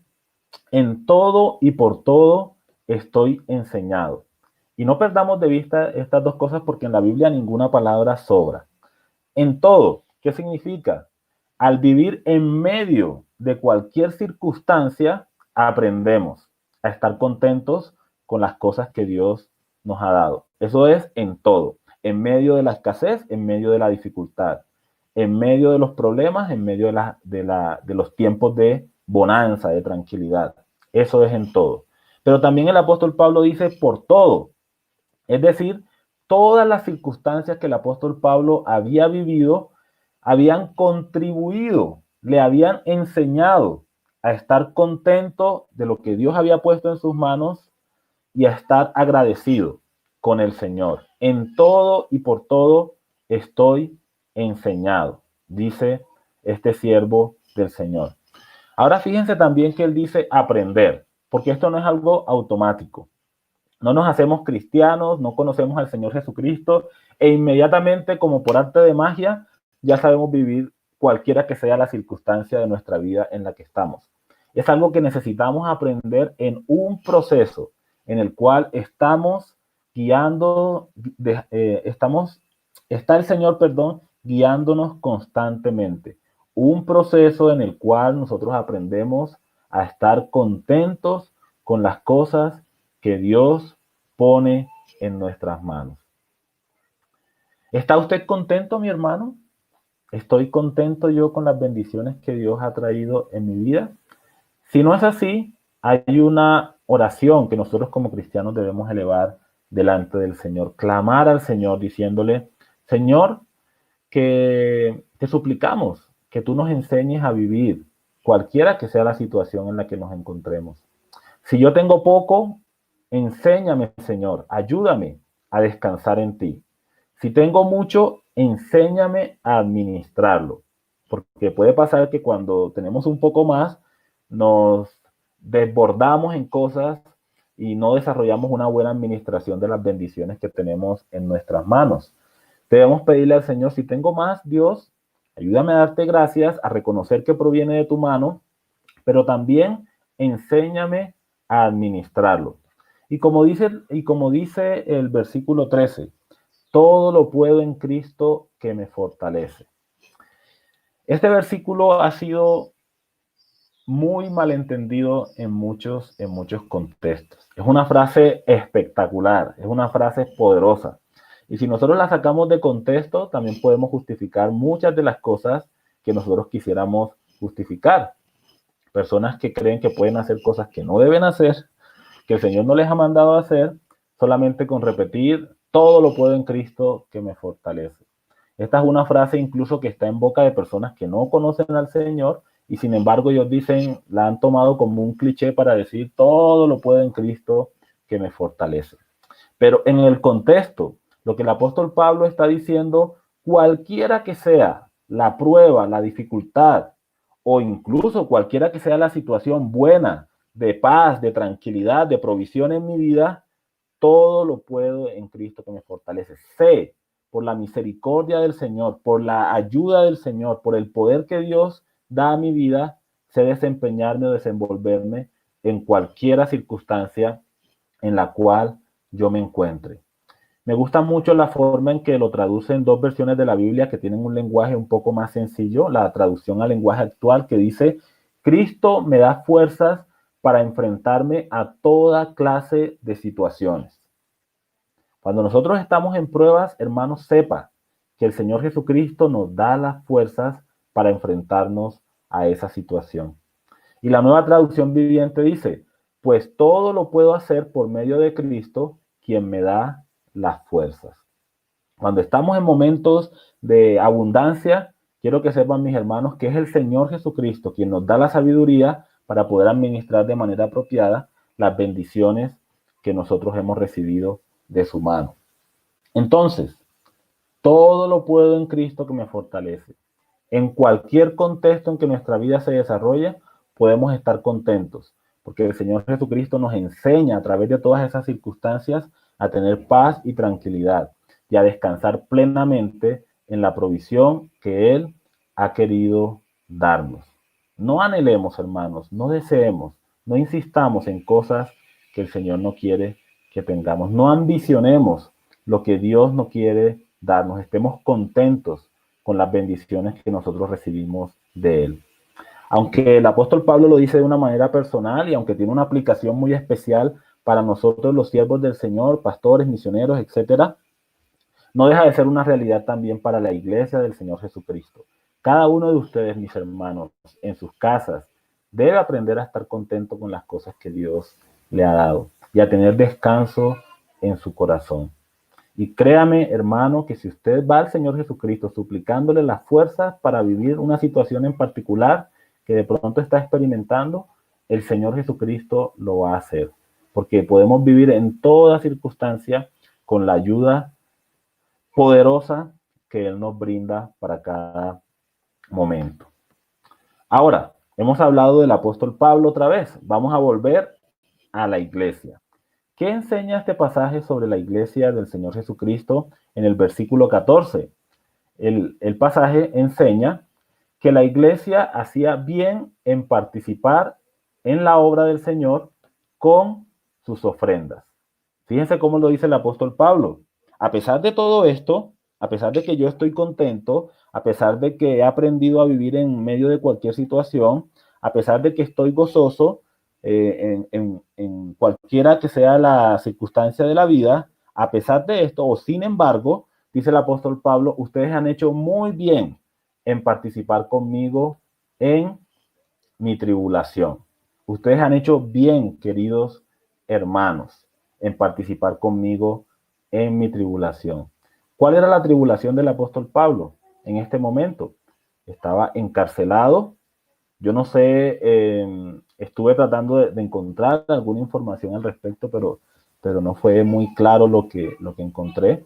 en todo y por todo estoy enseñado. Y no perdamos de vista estas dos cosas porque en la Biblia ninguna palabra sobra. En todo, ¿Qué significa? Al vivir en medio de cualquier circunstancia, aprendemos a estar contentos con las cosas que Dios nos ha dado. Eso es en todo, en medio de la escasez, en medio de la dificultad, en medio de los problemas, en medio de los tiempos de bonanza, de tranquilidad. Eso es en todo. Pero también el apóstol Pablo dice por todo. Es decir, todas las circunstancias que el apóstol Pablo había vivido habían contribuido, le habían enseñado a estar contento de lo que Dios había puesto en sus manos y a estar agradecido con el Señor. En todo y por todo estoy enseñado, dice este siervo del Señor. Ahora fíjense también que él dice aprender, porque esto no es algo automático. No nos hacemos cristianos, no conocemos al Señor Jesucristo e inmediatamente, como por arte de magia, ya sabemos vivir cualquiera que sea la circunstancia de nuestra vida en la que estamos. Es algo que necesitamos aprender en un proceso en el cual estamos guiando, está el Señor, perdón, guiándonos constantemente. Un proceso en el cual nosotros aprendemos a estar contentos con las cosas que Dios pone en nuestras manos. ¿Está usted contento, mi hermano? ¿Estoy contento yo con las bendiciones que Dios ha traído en mi vida? Si no es así, hay una oración que nosotros como cristianos debemos elevar delante del Señor, clamar al Señor diciéndole, Señor, que te suplicamos que tú nos enseñes a vivir cualquiera que sea la situación en la que nos encontremos. Si yo tengo poco, enséñame, Señor, ayúdame a descansar en ti. Si tengo mucho, enséñame a administrarlo. Porque puede pasar que cuando tenemos un poco más, nos desbordamos en cosas y no desarrollamos una buena administración de las bendiciones que tenemos en nuestras manos. Debemos pedirle al Señor, si tengo más, Dios, ayúdame a darte gracias, a reconocer que proviene de tu mano, pero también enséñame a administrarlo. Y como dice el versículo 13, todo lo puedo en Cristo que me fortalece. Este versículo ha sido muy malentendido en muchos contextos. Es una frase espectacular, es una frase poderosa. Y si nosotros la sacamos de contexto, también podemos justificar muchas de las cosas que nosotros quisiéramos justificar. Personas que creen que pueden hacer cosas que no deben hacer, que el Señor no les ha mandado a hacer, solamente con repetir, todo lo puedo en Cristo que me fortalece. Esta es una frase incluso que está en boca de personas que no conocen al Señor y sin embargo ellos dicen, la han tomado como un cliché para decir, todo lo puedo en Cristo que me fortalece. Pero en el contexto, lo que el apóstol Pablo está diciendo, cualquiera que sea la prueba, la dificultad, o incluso cualquiera que sea la situación buena, de paz, de tranquilidad, de provisión en mi vida, todo lo puedo en Cristo que me fortalece. Sé, por la misericordia del Señor, por la ayuda del Señor, por el poder que Dios da a mi vida, sé desempeñarme o desenvolverme en cualquier circunstancia en la cual yo me encuentre. Me gusta mucho la forma en que lo traducen dos versiones de la Biblia que tienen un lenguaje un poco más sencillo, la traducción al lenguaje actual que dice, Cristo me da fuerzas para enfrentarme a toda clase de situaciones. Cuando nosotros estamos en pruebas, hermanos, sepa que el Señor Jesucristo nos da las fuerzas para enfrentarnos a esa situación. Y la nueva traducción viviente dice, pues todo lo puedo hacer por medio de Cristo, quien me da las fuerzas. Cuando estamos en momentos de abundancia, quiero que sepan mis hermanos que es el Señor Jesucristo quien nos da la sabiduría para poder administrar de manera apropiada las bendiciones que nosotros hemos recibido de su mano. Entonces, todo lo puedo en Cristo que me fortalece. En cualquier contexto en que nuestra vida se desarrolla, podemos estar contentos, porque el Señor Jesucristo nos enseña a través de todas esas circunstancias a tener paz y tranquilidad y a descansar plenamente en la provisión que Él ha querido darnos. No anhelemos, hermanos, no deseemos, no insistamos en cosas que el Señor no quiere que tengamos. No ambicionemos lo que Dios no quiere darnos. Estemos contentos con las bendiciones que nosotros recibimos de Él. Aunque el apóstol Pablo lo dice de una manera personal y aunque tiene una aplicación muy especial para nosotros los siervos del Señor, pastores, misioneros, etcétera, no deja de ser una realidad también para la iglesia del Señor Jesucristo. Cada uno de ustedes, mis hermanos, en sus casas, debe aprender a estar contento con las cosas que Dios le ha dado y a tener descanso en su corazón. Y créame, hermano, que si usted va al Señor Jesucristo suplicándole las fuerzas para vivir una situación en particular que de pronto está experimentando, el Señor Jesucristo lo va a hacer. Porque podemos vivir en toda circunstancia con la ayuda poderosa que Él nos brinda para cada momento. Ahora, hemos hablado del apóstol Pablo otra vez. Vamos a volver a la iglesia. ¿Qué enseña este pasaje sobre la iglesia del Señor Jesucristo en el versículo 14? El pasaje enseña que la iglesia hacía bien en participar en la obra del Señor con sus ofrendas. Fíjense cómo lo dice el apóstol Pablo. A pesar de todo esto, a pesar de que yo estoy contento, a pesar de que he aprendido a vivir en medio de cualquier situación, a pesar de que estoy gozoso en cualquiera que sea la circunstancia de la vida, a pesar de esto, o sin embargo, dice el apóstol Pablo, ustedes han hecho muy bien en participar conmigo en mi tribulación. Ustedes han hecho bien, queridos hermanos, en participar conmigo en mi tribulación. ¿Cuál era la tribulación del apóstol Pablo en este momento? Estaba encarcelado. Yo no sé, estuve tratando de encontrar alguna información al respecto, pero no fue muy claro lo que encontré.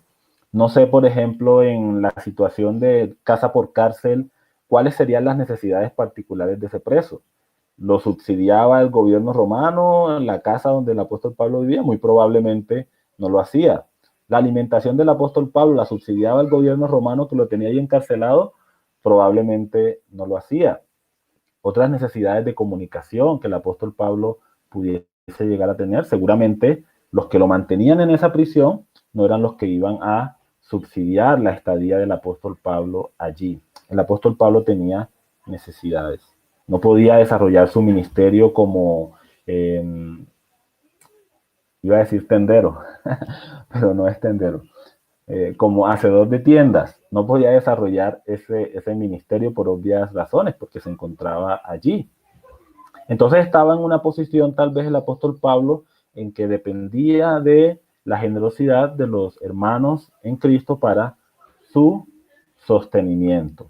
No sé, por ejemplo, en la situación de casa por cárcel, cuáles serían las necesidades particulares de ese preso. ¿Lo subsidiaba el gobierno romano en la casa donde el apóstol Pablo vivía? Muy probablemente no lo hacía. La alimentación del apóstol Pablo la subsidiaba el gobierno romano que lo tenía ahí encarcelado, probablemente no lo hacía. Otras necesidades de comunicación que el apóstol Pablo pudiese llegar a tener, seguramente los que lo mantenían en esa prisión no eran los que iban a subsidiar la estadía del apóstol Pablo allí. El apóstol Pablo tenía necesidades. No podía desarrollar su ministerio como, iba a decir tendero, pero no es tendero, como hacedor de tiendas. No podía desarrollar ese ministerio por obvias razones, porque se encontraba allí. Entonces estaba en una posición tal vez el apóstol Pablo en que dependía de la generosidad de los hermanos en Cristo para su sostenimiento.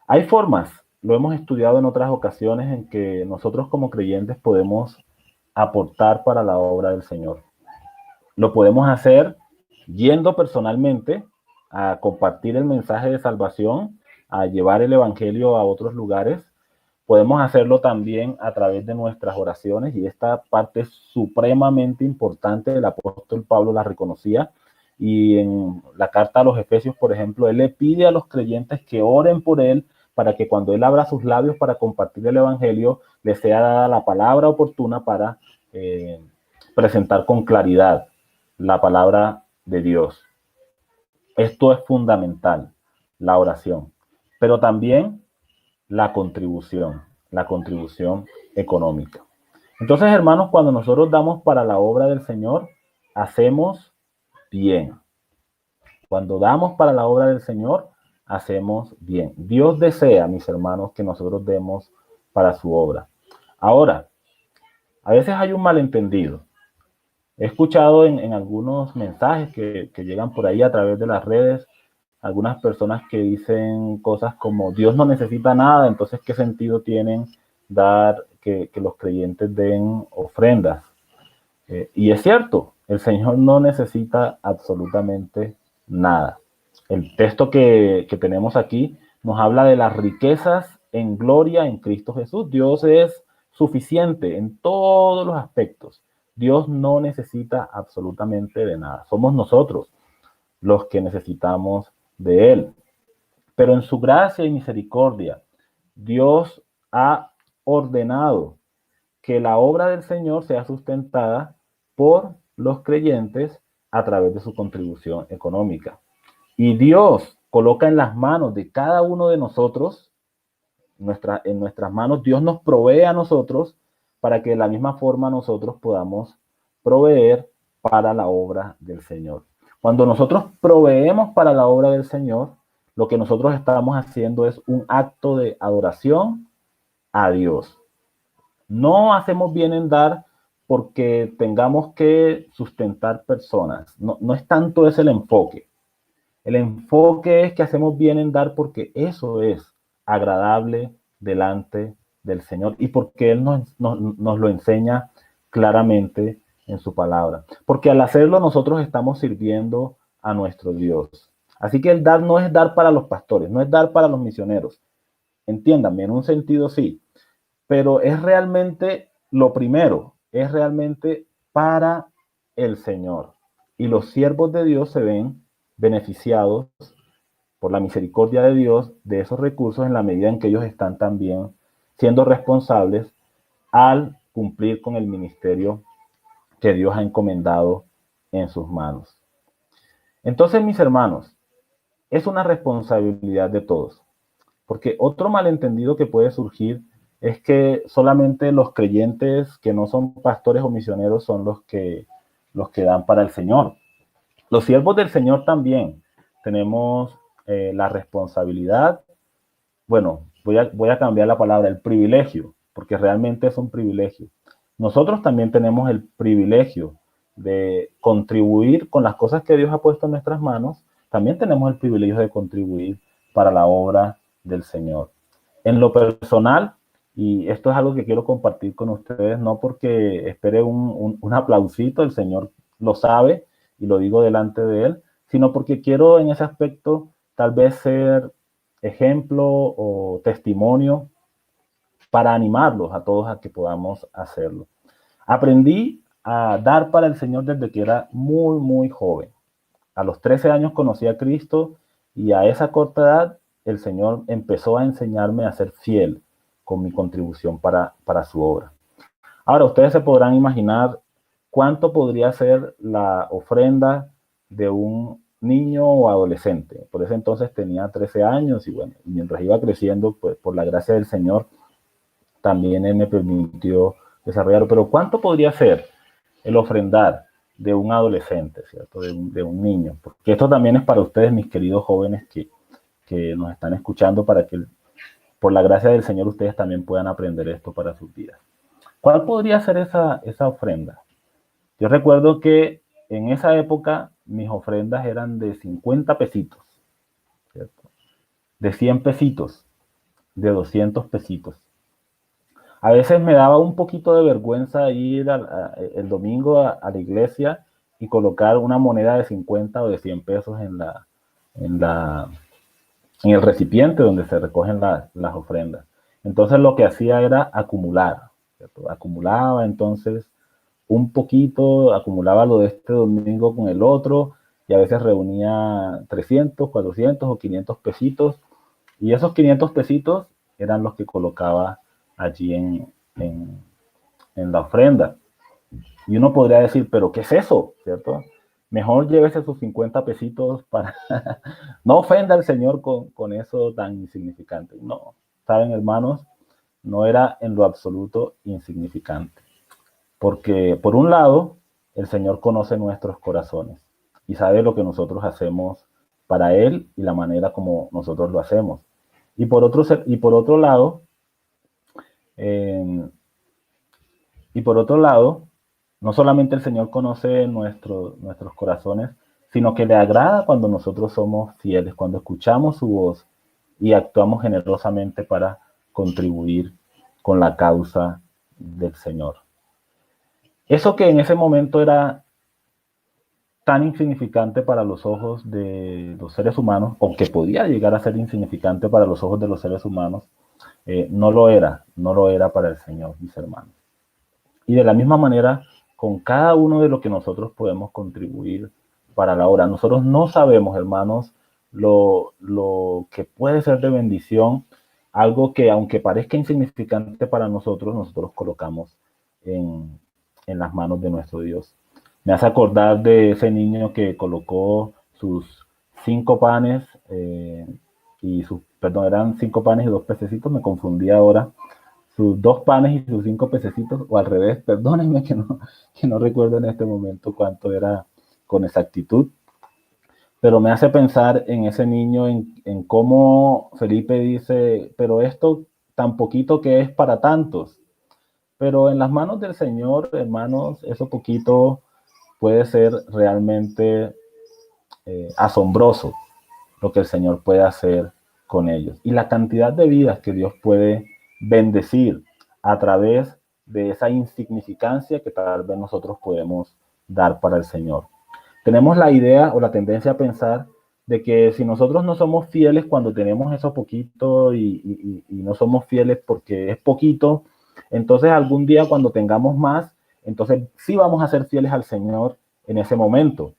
Hay formas, lo hemos estudiado en otras ocasiones, en que nosotros como creyentes podemos aportar para la obra del Señor. Lo podemos hacer yendo personalmente a compartir el mensaje de salvación, a llevar el evangelio a otros lugares. Podemos hacerlo también a través de nuestras oraciones, y esta parte es supremamente importante. El apóstol Pablo la reconocía, y en la carta a los Efesios, por ejemplo, él le pide a los creyentes que oren por él para que cuando él abra sus labios para compartir el evangelio, le sea dada la palabra oportuna para presentar con claridad la palabra de Dios. Esto es fundamental, la oración, pero también la contribución económica. Entonces, hermanos, cuando nosotros damos para la obra del Señor, hacemos bien. Cuando damos para la obra del Señor, hacemos bien. Dios desea, mis hermanos, que nosotros demos para su obra. Ahora, a veces hay un malentendido. He escuchado en algunos mensajes que llegan por ahí a través de las redes, algunas personas que dicen cosas como Dios no necesita nada, entonces ¿qué sentido tienen dar que los creyentes den ofrendas? Y es cierto, el Señor no necesita absolutamente nada. El texto que tenemos aquí nos habla de las riquezas en gloria en Cristo Jesús. Dios es suficiente en todos los aspectos. Dios no necesita absolutamente de nada. Somos nosotros los que necesitamos de Él. Pero en su gracia y misericordia, Dios ha ordenado que la obra del Señor sea sustentada por los creyentes a través de su contribución económica. Y Dios coloca en las manos de cada uno de nosotros, en nuestras manos, Dios nos provee a nosotros para que de la misma forma nosotros podamos proveer para la obra del Señor. Cuando nosotros proveemos para la obra del Señor, lo que nosotros estamos haciendo es un acto de adoración a Dios. No hacemos bien en dar porque tengamos que sustentar personas. No, no es tanto ese el enfoque. El enfoque es que hacemos bien en dar porque eso es agradable delante del Señor y porque Él nos lo enseña claramente en su palabra. Porque al hacerlo nosotros estamos sirviendo a nuestro Dios. Así que el dar no es dar para los pastores, no es dar para los misioneros. Entiéndanme, en un sentido sí, pero es realmente lo primero, es realmente para el Señor. Y los siervos de Dios se ven beneficiados por la misericordia de Dios de esos recursos en la medida en que ellos están también siendo responsables al cumplir con el ministerio que Dios ha encomendado en sus manos. Entonces, mis hermanos, es una responsabilidad de todos, porque otro malentendido que puede surgir es que solamente los creyentes que no son pastores o misioneros son los que dan para el Señor. Los siervos del Señor también tenemos la responsabilidad, bueno, voy a cambiar la palabra, el privilegio, porque realmente es un privilegio. Nosotros también tenemos el privilegio de contribuir con las cosas que Dios ha puesto en nuestras manos, también tenemos el privilegio de contribuir para la obra del Señor. En lo personal, y esto es algo que quiero compartir con ustedes, no porque espere un aplausito, el Señor lo sabe y lo digo delante de Él, sino porque quiero en ese aspecto tal vez ser ejemplo o testimonio para animarlos a todos a que podamos hacerlo. Aprendí a dar para el Señor desde que era muy, muy joven. A los 13 años conocí a Cristo y a esa corta edad el Señor empezó a enseñarme a ser fiel con mi contribución para su obra. Ahora, ustedes se podrán imaginar cuánto podría ser la ofrenda de un niño o adolescente. Por ese entonces tenía 13 años y bueno, mientras iba creciendo, pues por la gracia del Señor, también Él me permitió desarrollarlo. Pero ¿cuánto podría ser el ofrendar de un adolescente, ¿cierto? De un niño? Porque esto también es para ustedes, mis queridos jóvenes que nos están escuchando, para que por la gracia del Señor ustedes también puedan aprender esto para sus vidas. ¿Cuál podría ser esa ofrenda? Yo recuerdo que en esa época mis ofrendas eran de 50 pesitos, ¿cierto? De 100 pesitos, de 200 pesitos. A veces me daba un poquito de vergüenza ir el domingo a la iglesia y colocar una moneda de 50 o de 100 pesos en, la, en el recipiente donde se recogen las ofrendas. Entonces lo que hacía era acumular, ¿cierto? Acumulaba entonces un poquito, acumulaba lo de este domingo con el otro y a veces reunía 300, 400 o 500 pesitos y esos 500 pesitos eran los que colocaba allí en la ofrenda. Y uno podría decir, pero ¿qué es eso? ¿Cierto? Mejor llévese sus 50 pesitos para no ofenda al Señor con eso tan insignificante. No, saben hermanos, no era en lo absoluto insignificante. Porque por un lado, el Señor conoce nuestros corazones y sabe lo que nosotros hacemos para Él y la manera como nosotros lo hacemos. Y por otro lado, eh, no solamente el Señor conoce nuestros corazones, sino que le agrada cuando nosotros somos fieles, cuando escuchamos su voz y actuamos generosamente para contribuir con la causa del Señor. Eso que en ese momento era tan insignificante para los ojos de los seres humanos, o que podía llegar a ser insignificante para los ojos de los seres humanos, no lo era para el Señor, mis hermanos. Y de la misma manera, con cada uno de lo que nosotros podemos contribuir para la obra. Nosotros no sabemos, hermanos, lo que puede ser de bendición, algo que aunque parezca insignificante para nosotros, nosotros colocamos en las manos de nuestro Dios. Me hace acordar de ese niño que colocó sus 5 panes eran 5 panes y 2 pececitos, me confundí ahora, sus 2 panes y sus 5 pececitos, o al revés, perdónenme que no recuerdo en este momento cuánto era con exactitud, pero me hace pensar en ese niño, en cómo Felipe dice, pero esto tan poquito que es para tantos, pero en las manos del Señor, hermanos, eso poquito puede ser realmente asombroso lo que el Señor puede hacer con ellos. Y la cantidad de vidas que Dios puede bendecir a través de esa insignificancia que tal vez nosotros podemos dar para el Señor. Tenemos la idea o la tendencia a pensar de que si nosotros no somos fieles cuando tenemos eso poquito y no somos fieles porque es poquito, entonces algún día cuando tengamos más, entonces sí vamos a ser fieles al Señor en ese momento.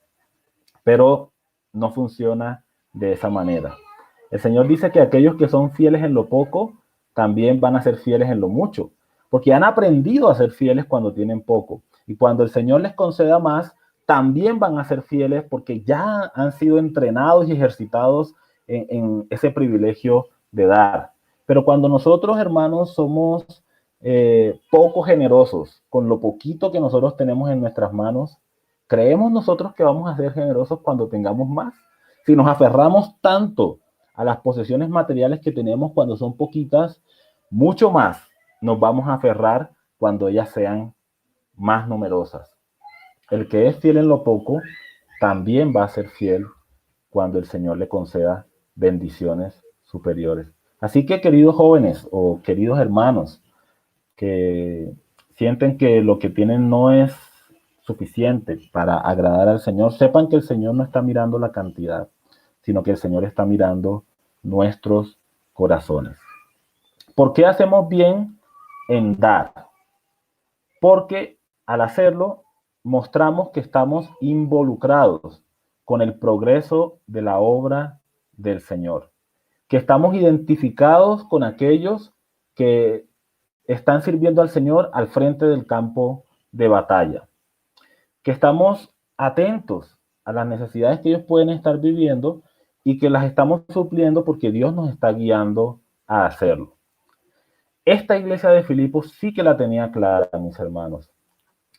Pero no funciona de esa manera. El Señor dice que aquellos que son fieles en lo poco, también van a ser fieles en lo mucho, porque han aprendido a ser fieles cuando tienen poco. Y cuando el Señor les conceda más, también van a ser fieles porque ya han sido entrenados y ejercitados en ese privilegio de dar. Pero cuando nosotros, hermanos, somos poco generosos con lo poquito que nosotros tenemos en nuestras manos, ¿creemos nosotros que vamos a ser generosos cuando tengamos más? Si nos aferramos tanto a las posesiones materiales que tenemos cuando son poquitas, mucho más nos vamos a aferrar cuando ellas sean más numerosas. El que es fiel en lo poco, también va a ser fiel cuando el Señor le conceda bendiciones superiores. Así que, queridos jóvenes o queridos hermanos que sienten que lo que tienen no es suficiente para agradar al Señor, sepan que el Señor no está mirando la cantidad, sino que el Señor está mirando nuestros corazones. ¿Por qué hacemos bien en dar? Porque al hacerlo mostramos que estamos involucrados con el progreso de la obra del Señor, que estamos identificados con aquellos que están sirviendo al Señor al frente del campo de batalla, que estamos atentos a las necesidades que ellos pueden estar viviendo y que las estamos supliendo porque Dios nos está guiando a hacerlo. Esta iglesia de Filipos sí que la tenía clara, mis hermanos.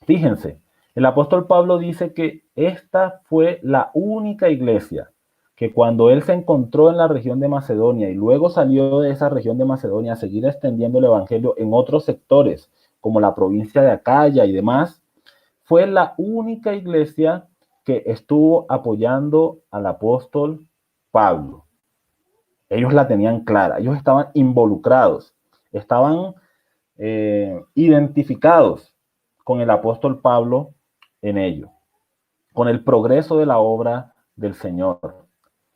Fíjense, el apóstol Pablo dice que esta fue la única iglesia que cuando él se encontró en la región de Macedonia y luego salió de esa región de Macedonia a seguir extendiendo el evangelio en otros sectores, como la provincia de Acaya y demás, fue la única iglesia que estuvo apoyando al apóstol Pablo. Ellos la tenían clara, ellos estaban involucrados, estaban identificados con el apóstol Pablo en ello, con el progreso de la obra del Señor.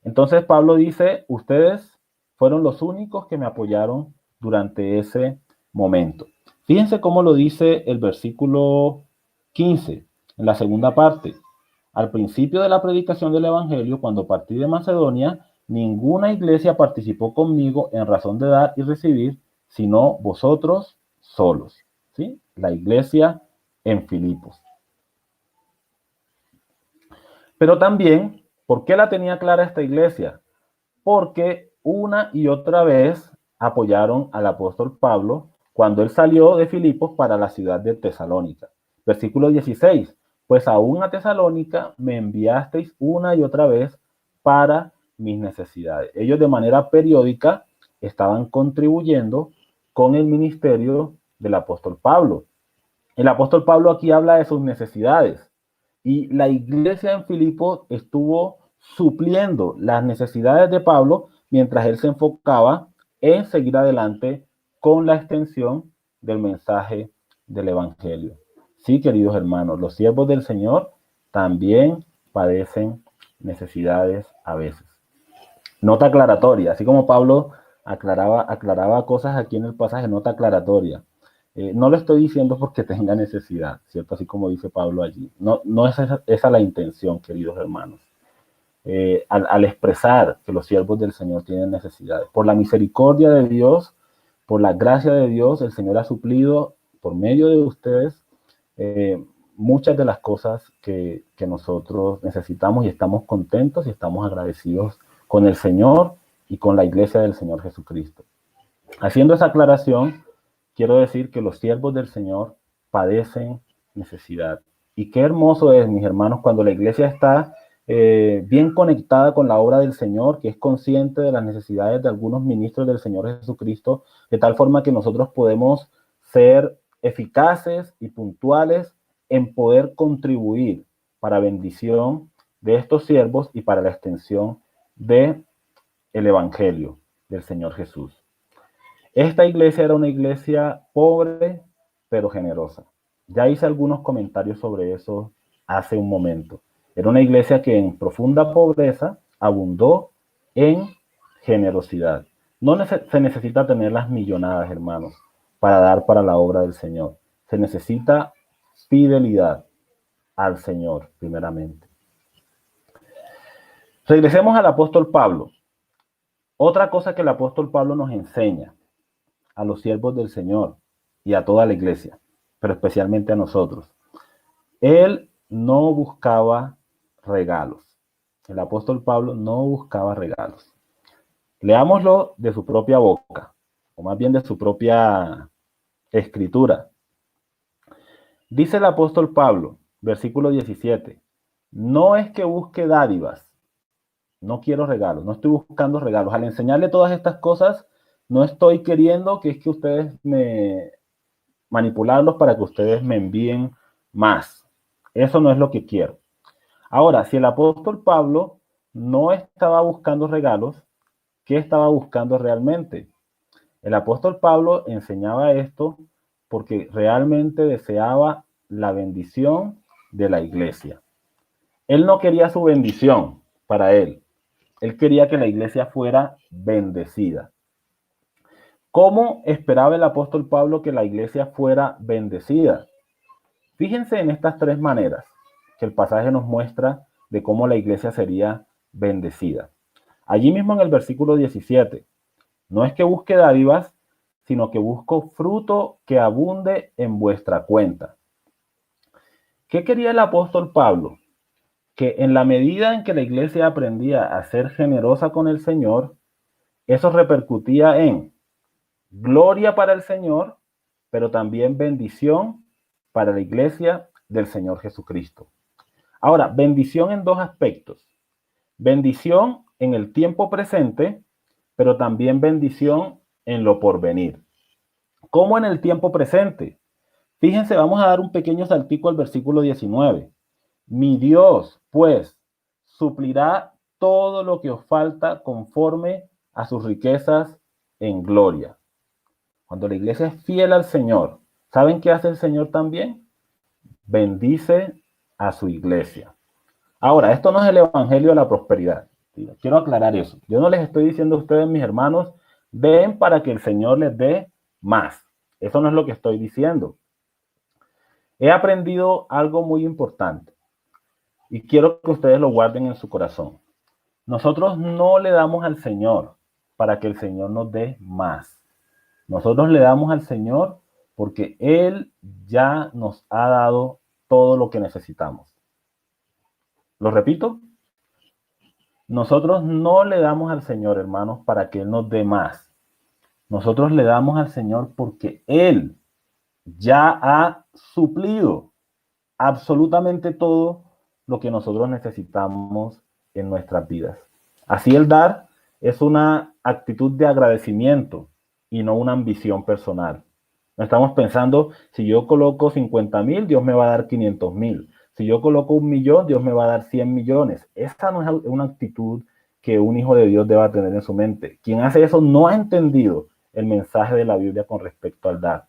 Entonces Pablo dice, ustedes fueron los únicos que me apoyaron durante ese momento. Fíjense cómo lo dice el versículo 15, en la segunda parte. Al principio de la predicación del Evangelio, cuando partí de Macedonia, ninguna iglesia participó conmigo en razón de dar y recibir, sino vosotros solos. ¿Sí? La iglesia en Filipos. Pero también, ¿por qué la tenía clara esta iglesia? Porque una y otra vez apoyaron al apóstol Pablo cuando él salió de Filipos para la ciudad de Tesalónica. Versículo 16, pues aún a Tesalónica me enviasteis una y otra vez para mis necesidades. Ellos de manera periódica estaban contribuyendo con el ministerio del apóstol Pablo. El apóstol Pablo aquí habla de sus necesidades y la iglesia en Filipos estuvo supliendo las necesidades de Pablo mientras él se enfocaba en seguir adelante con la extensión del mensaje del evangelio. Sí, queridos hermanos, los siervos del Señor también padecen necesidades a veces. Nota aclaratoria, así como Pablo aclaraba cosas aquí en el pasaje, nota aclaratoria. No lo estoy diciendo porque tenga necesidad, ¿cierto? Así como dice Pablo allí. No es esa la intención, queridos hermanos. Al expresar que los siervos del Señor tienen necesidades. Por la misericordia de Dios, por la gracia de Dios, el Señor ha suplido por medio de ustedes muchas de las cosas que nosotros necesitamos y estamos contentos y estamos agradecidos con el Señor y con la iglesia del Señor Jesucristo. Haciendo esa aclaración, quiero decir que los siervos del Señor padecen necesidad. Y qué hermoso es, mis hermanos, cuando la iglesia está bien conectada con la obra del Señor, que es consciente de las necesidades de algunos ministros del Señor Jesucristo, de tal forma que nosotros podemos ser eficaces y puntuales en poder contribuir para bendición de estos siervos y para la extensión de el evangelio del Señor Jesús. Esta iglesia era una iglesia pobre, pero generosa. Ya hice algunos comentarios sobre eso hace un momento. Era una iglesia que en profunda pobreza abundó en generosidad. No se necesita tener las millonadas, hermanos, para dar para la obra del Señor. Se necesita fidelidad al Señor, primeramente. Regresemos al apóstol Pablo. Otra cosa que el apóstol Pablo nos enseña a los siervos del Señor y a toda la iglesia, pero especialmente a nosotros. Él no buscaba regalos. El apóstol Pablo no buscaba regalos. Leámoslo de su propia boca, o más bien de su propia escritura. Dice el apóstol Pablo, versículo 17, no es que busque dádivas, no quiero regalos, no estoy buscando regalos. Al enseñarle todas estas cosas, no estoy queriendo que es que ustedes me manipularlos para que ustedes me envíen más. Eso no es lo que quiero. Ahora, si el apóstol Pablo no estaba buscando regalos, ¿qué estaba buscando realmente? El apóstol Pablo enseñaba esto porque realmente deseaba la bendición de la iglesia. Él no quería su bendición para él. Él quería que la iglesia fuera bendecida. ¿Cómo esperaba el apóstol Pablo que la iglesia fuera bendecida? Fíjense en estas tres maneras que el pasaje nos muestra de cómo la iglesia sería bendecida. Allí mismo en el versículo 17, no es que busque dádivas, sino que busco fruto que abunde en vuestra cuenta. ¿Qué quería el apóstol Pablo? Que en la medida en que la iglesia aprendía a ser generosa con el Señor, eso repercutía en gloria para el Señor, pero también bendición para la iglesia del Señor Jesucristo. Ahora, bendición en dos aspectos. Bendición en el tiempo presente, pero también bendición en lo porvenir. ¿Cómo en el tiempo presente? Fíjense, vamos a dar un pequeño saltico al versículo 19. Mi Dios, pues, suplirá todo lo que os falta conforme a sus riquezas en gloria. Cuando la iglesia es fiel al Señor, ¿saben qué hace el Señor también? Bendice a su iglesia. Ahora, esto no es el evangelio de la prosperidad. Quiero aclarar eso. Yo no les estoy diciendo a ustedes, mis hermanos, den para que el Señor les dé más. Eso no es lo que estoy diciendo. He aprendido algo muy importante y quiero que ustedes lo guarden en su corazón. Nosotros no le damos al Señor para que el Señor nos dé más. Nosotros le damos al Señor porque Él ya nos ha dado todo lo que necesitamos. ¿Lo repito? Nosotros no le damos al Señor, hermanos, para que Él nos dé más. Nosotros le damos al Señor porque Él ya ha suplido absolutamente todo lo que nosotros necesitamos en nuestras vidas. Así el dar es una actitud de agradecimiento y no una ambición personal. No estamos pensando, si yo coloco 50,000, Dios me va a dar 500,000. Si yo coloco 1,000,000, Dios me va a dar 100 millones. Esa no es una actitud que un hijo de Dios deba tener en su mente. Quien hace eso no ha entendido el mensaje de la Biblia con respecto al dar.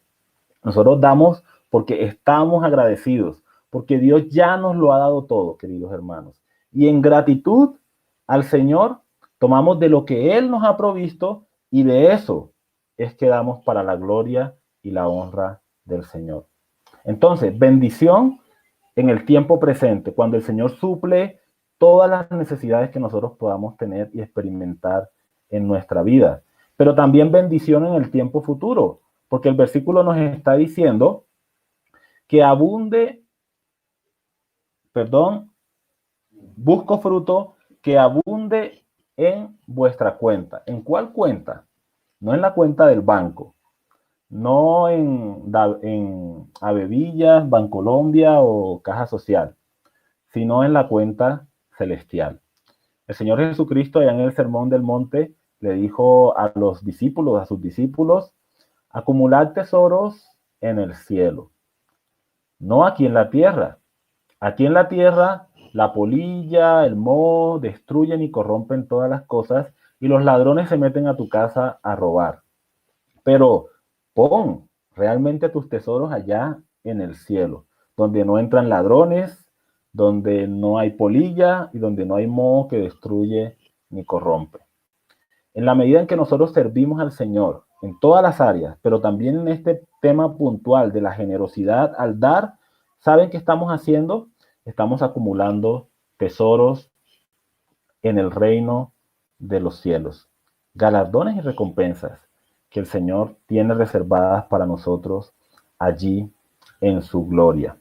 Nosotros damos porque estamos agradecidos, porque Dios ya nos lo ha dado todo, queridos hermanos. Y en gratitud al Señor, tomamos de lo que Él nos ha provisto y de eso es que damos para la gloria y la honra del Señor. Entonces, bendición en el tiempo presente, cuando el Señor suple todas las necesidades que nosotros podamos tener y experimentar en nuestra vida. Pero también bendición en el tiempo futuro, porque el versículo nos está diciendo que abunde perdón, busco fruto que abunde en vuestra cuenta. ¿En cuál cuenta? No en la cuenta del banco, no en Avevillas, Bancolombia o Caja Social, sino en la cuenta celestial. El Señor Jesucristo, allá en el Sermón del Monte, le dijo a los discípulos, a sus discípulos, acumulad tesoros en el cielo, no aquí en la tierra. Aquí en la tierra, la polilla, el moho destruyen y corrompen todas las cosas y los ladrones se meten a tu casa a robar. Pero pon realmente tus tesoros allá en el cielo, donde no entran ladrones, donde no hay polilla y donde no hay moho que destruye ni corrompe. En la medida en que nosotros servimos al Señor en todas las áreas, pero también en este tema puntual de la generosidad al dar, ¿saben qué estamos haciendo? Estamos acumulando tesoros en el reino de los cielos, galardones y recompensas que el Señor tiene reservadas para nosotros allí en su gloria.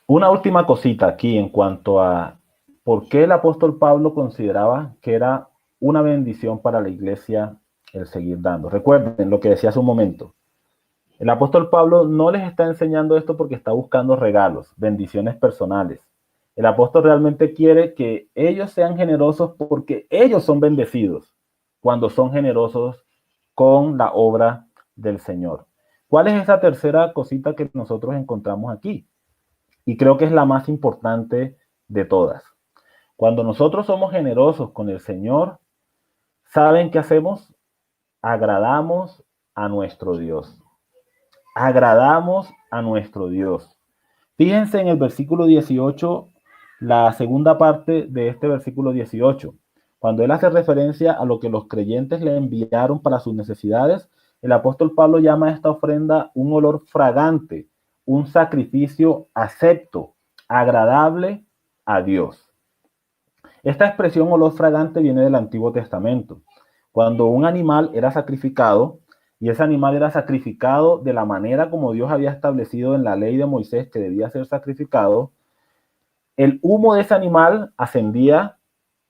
Una última cosita aquí en cuanto a por qué el apóstol Pablo consideraba que era una bendición para la iglesia el seguir dando. Recuerden lo que decía hace un momento. El apóstol Pablo no les está enseñando esto porque está buscando regalos, bendiciones personales. El apóstol realmente quiere que ellos sean generosos porque ellos son bendecidos cuando son generosos con la obra del Señor. ¿Cuál es esa tercera cosita que nosotros encontramos aquí? Y creo que es la más importante de todas. Cuando nosotros somos generosos con el Señor, ¿saben qué hacemos? Agradamos a nuestro Dios. Agradamos a nuestro Dios. Fíjense en el versículo 18, la segunda parte de este versículo 18. Cuando él hace referencia a lo que los creyentes le enviaron para sus necesidades, el apóstol Pablo llama a esta ofrenda un olor fragante, un sacrificio acepto, agradable a Dios. Esta expresión olor fragante viene del Antiguo Testamento. Cuando un animal era sacrificado, y ese animal era sacrificado de la manera como Dios había establecido en la ley de Moisés que debía ser sacrificado, el humo de ese animal ascendía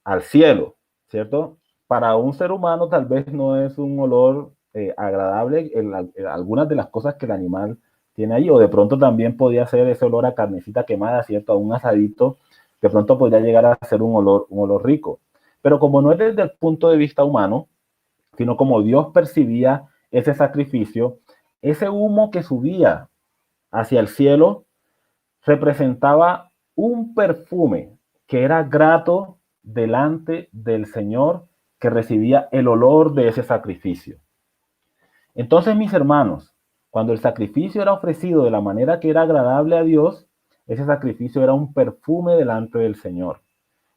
al cielo, ¿cierto? Para un ser humano tal vez no es un olor agradable en algunas de las cosas que el animal tiene ahí, o de pronto también podía ser ese olor a carnecita quemada, ¿cierto? A un asadito, de pronto podría llegar a ser un olor rico. Pero como no es desde el punto de vista humano, sino como Dios percibía ese sacrificio, ese humo que subía hacia el cielo representaba un perfume que era grato delante del Señor, que recibía el olor de ese sacrificio. Entonces, mis hermanos, cuando el sacrificio era ofrecido de la manera que era agradable a Dios, ese sacrificio era un perfume delante del Señor.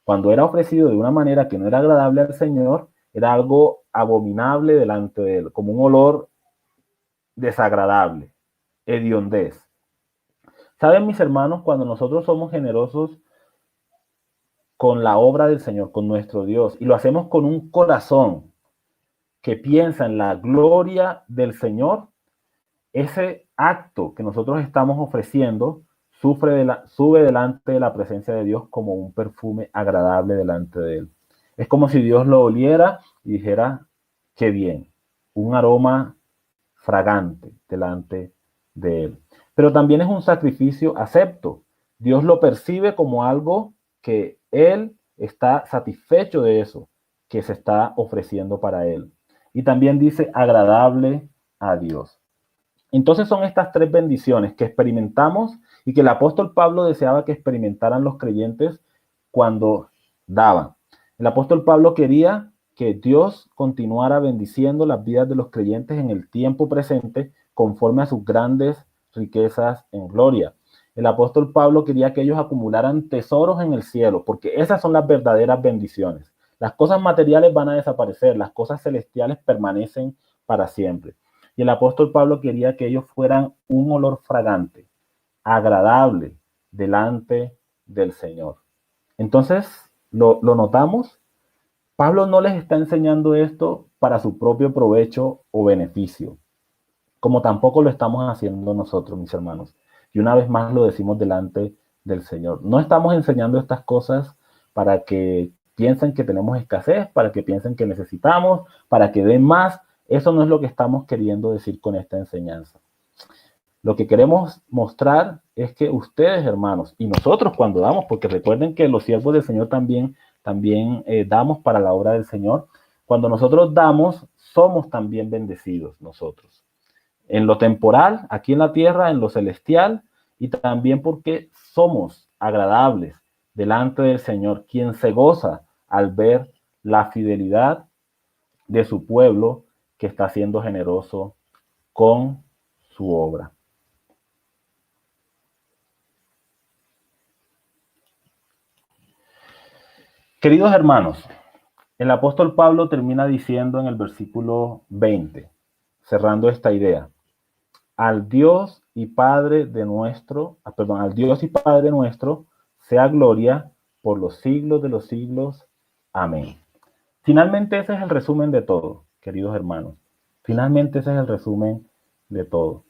Cuando era ofrecido de una manera que no era agradable al Señor, era algo abominable delante de él, como un olor desagradable, hediondez. ¿Saben, mis hermanos? Cuando nosotros somos generosos con la obra del Señor, con nuestro Dios, y lo hacemos con un corazón que piensa en la gloria del Señor, ese acto que nosotros estamos ofreciendo sube delante de la presencia de Dios como un perfume agradable delante de Él. Es como si Dios lo oliera y dijera, qué bien, un aroma fragante delante de Él. Pero también es un sacrificio acepto. Dios lo percibe como algo que Él está satisfecho de eso que se está ofreciendo para Él. Y también dice agradable a Dios. Entonces son estas tres bendiciones que experimentamos y que el apóstol Pablo deseaba que experimentaran los creyentes cuando daban. El apóstol Pablo quería que Dios continuara bendiciendo las vidas de los creyentes en el tiempo presente conforme a sus grandes riquezas en gloria. El apóstol Pablo quería que ellos acumularan tesoros en el cielo, porque esas son las verdaderas bendiciones. Las cosas materiales van a desaparecer, las cosas celestiales permanecen para siempre. Y el apóstol Pablo quería que ellos fueran un olor fragante, agradable, delante del Señor. Entonces, lo notamos. Pablo no les está enseñando esto para su propio provecho o beneficio, como tampoco lo estamos haciendo nosotros, mis hermanos, Y una vez más lo decimos delante del Señor. No estamos enseñando estas cosas para que piensen que tenemos escasez, para que piensen que necesitamos, para que den más. Eso no es lo que estamos queriendo decir con esta enseñanza. Lo que queremos mostrar es que ustedes, hermanos, y nosotros cuando damos, porque recuerden que los siervos del Señor también damos para la obra del Señor, cuando nosotros damos, somos también bendecidos nosotros. En lo temporal, aquí en la tierra, en lo celestial, y también porque somos agradables delante del Señor, quien se goza al ver la fidelidad de su pueblo que está siendo generoso con su obra. Queridos hermanos, el apóstol Pablo termina diciendo en el versículo 20, cerrando esta idea, al Dios y Padre nuestro, sea gloria por los siglos de los siglos. Amén. Finalmente ese es el resumen de todo, queridos hermanos. Finalmente ese es el resumen de todo.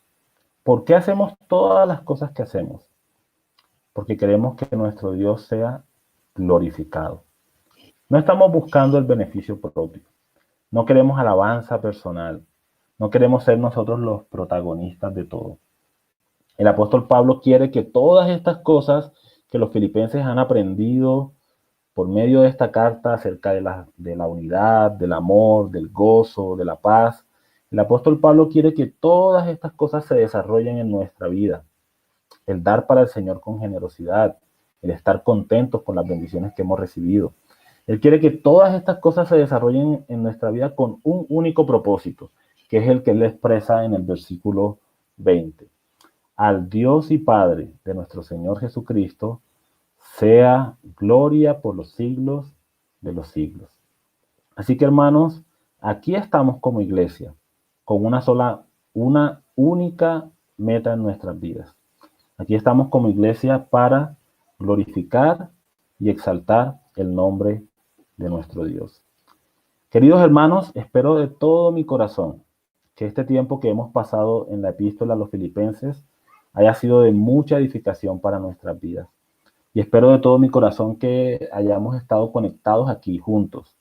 ¿Por qué hacemos todas las cosas que hacemos? Porque queremos que nuestro Dios sea glorificado. No estamos buscando el beneficio propio. No queremos alabanza personal. No queremos ser nosotros los protagonistas de todo. El apóstol Pablo quiere que todas estas cosas que los filipenses han aprendido por medio de esta carta acerca de la unidad, del amor, del gozo, de la paz, el apóstol Pablo quiere que todas estas cosas se desarrollen en nuestra vida. El dar para el Señor con generosidad, el estar contentos con las bendiciones que hemos recibido. Él quiere que todas estas cosas se desarrollen en nuestra vida con un único propósito, que es el que él expresa en el versículo 20. Al Dios y Padre de nuestro Señor Jesucristo, sea gloria por los siglos de los siglos. Así que hermanos, aquí estamos como iglesia, con una única meta en nuestras vidas. Aquí estamos como iglesia para glorificar y exaltar el nombre de nuestro Dios. Queridos hermanos, espero de todo mi corazón que este tiempo que hemos pasado en la epístola a los Filipenses haya sido de mucha edificación para nuestras vidas. Y espero de todo mi corazón que hayamos estado conectados aquí juntos,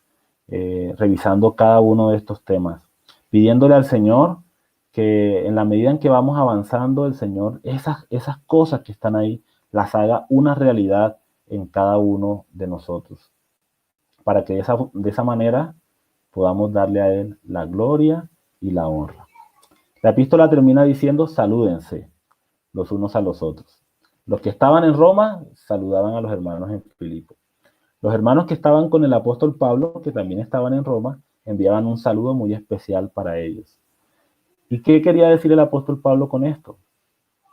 revisando cada uno de estos temas, pidiéndole al Señor que en la medida en que vamos avanzando, el Señor, esas cosas que están ahí, las haga una realidad en cada uno de nosotros, para que de esa manera podamos darle a Él la gloria y la honra. La epístola termina diciendo, salúdense los unos a los otros. Los que estaban en Roma saludaban a los hermanos en Filipo. Los hermanos que estaban con el apóstol Pablo, que también estaban en Roma, enviaban un saludo muy especial para ellos. ¿Y qué quería decir el apóstol Pablo con esto?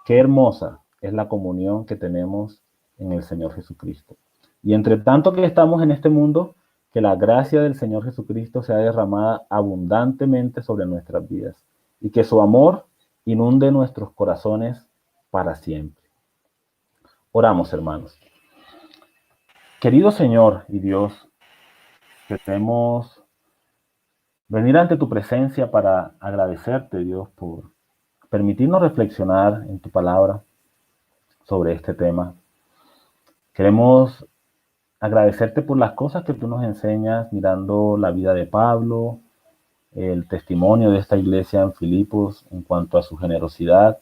Qué hermosa es la comunión que tenemos en el Señor Jesucristo. Y entre tanto que estamos en este mundo, que la gracia del Señor Jesucristo sea derramada abundantemente sobre nuestras vidas y que su amor inunde nuestros corazones para siempre. Oramos, hermanos. Querido Señor y Dios, queremos venir ante tu presencia para agradecerte, Dios, por permitirnos reflexionar en tu palabra sobre este tema. Queremos agradecerte por las cosas que tú nos enseñas mirando la vida de Pablo, el testimonio de esta iglesia en Filipos en cuanto a su generosidad,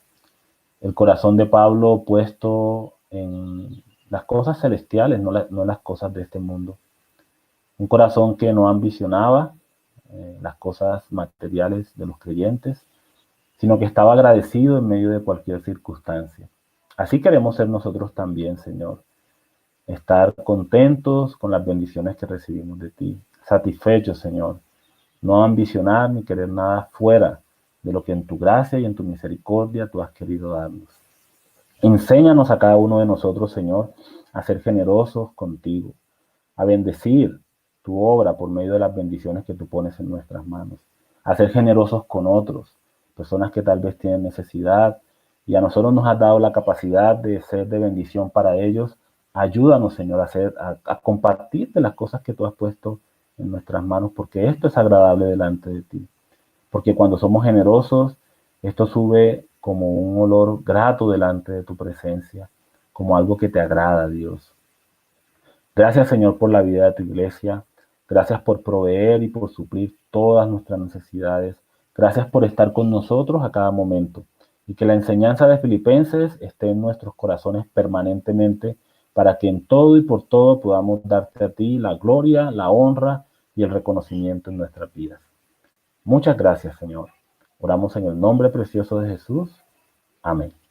el corazón de Pablo puesto en las cosas celestiales, no las cosas de este mundo. Un corazón que no ambicionaba las cosas materiales de los creyentes, sino que estaba agradecido en medio de cualquier circunstancia. Así queremos ser nosotros también, Señor. Estar contentos con las bendiciones que recibimos de ti, satisfechos, Señor. No ambicionar ni querer nada fuera de lo que en tu gracia y en tu misericordia tú has querido darnos. Enséñanos a cada uno de nosotros, Señor, a ser generosos contigo, a bendecir tu obra por medio de las bendiciones que tú pones en nuestras manos, a ser generosos con otros, personas que tal vez tienen necesidad, y a nosotros nos has dado la capacidad de ser de bendición para ellos. Ayúdanos, Señor, a compartir de las cosas que tú has puesto en nuestras manos, porque esto es agradable delante de ti. Porque cuando somos generosos, esto sube como un olor grato delante de tu presencia, como algo que te agrada, Dios. Gracias, Señor, por la vida de tu iglesia. Gracias por proveer y por suplir todas nuestras necesidades. Gracias por estar con nosotros a cada momento. Y que la enseñanza de Filipenses esté en nuestros corazones permanentemente para que en todo y por todo podamos darte a ti la gloria, la honra y el reconocimiento en nuestras vidas. Muchas gracias, Señor. Oramos en el nombre precioso de Jesús. Amén.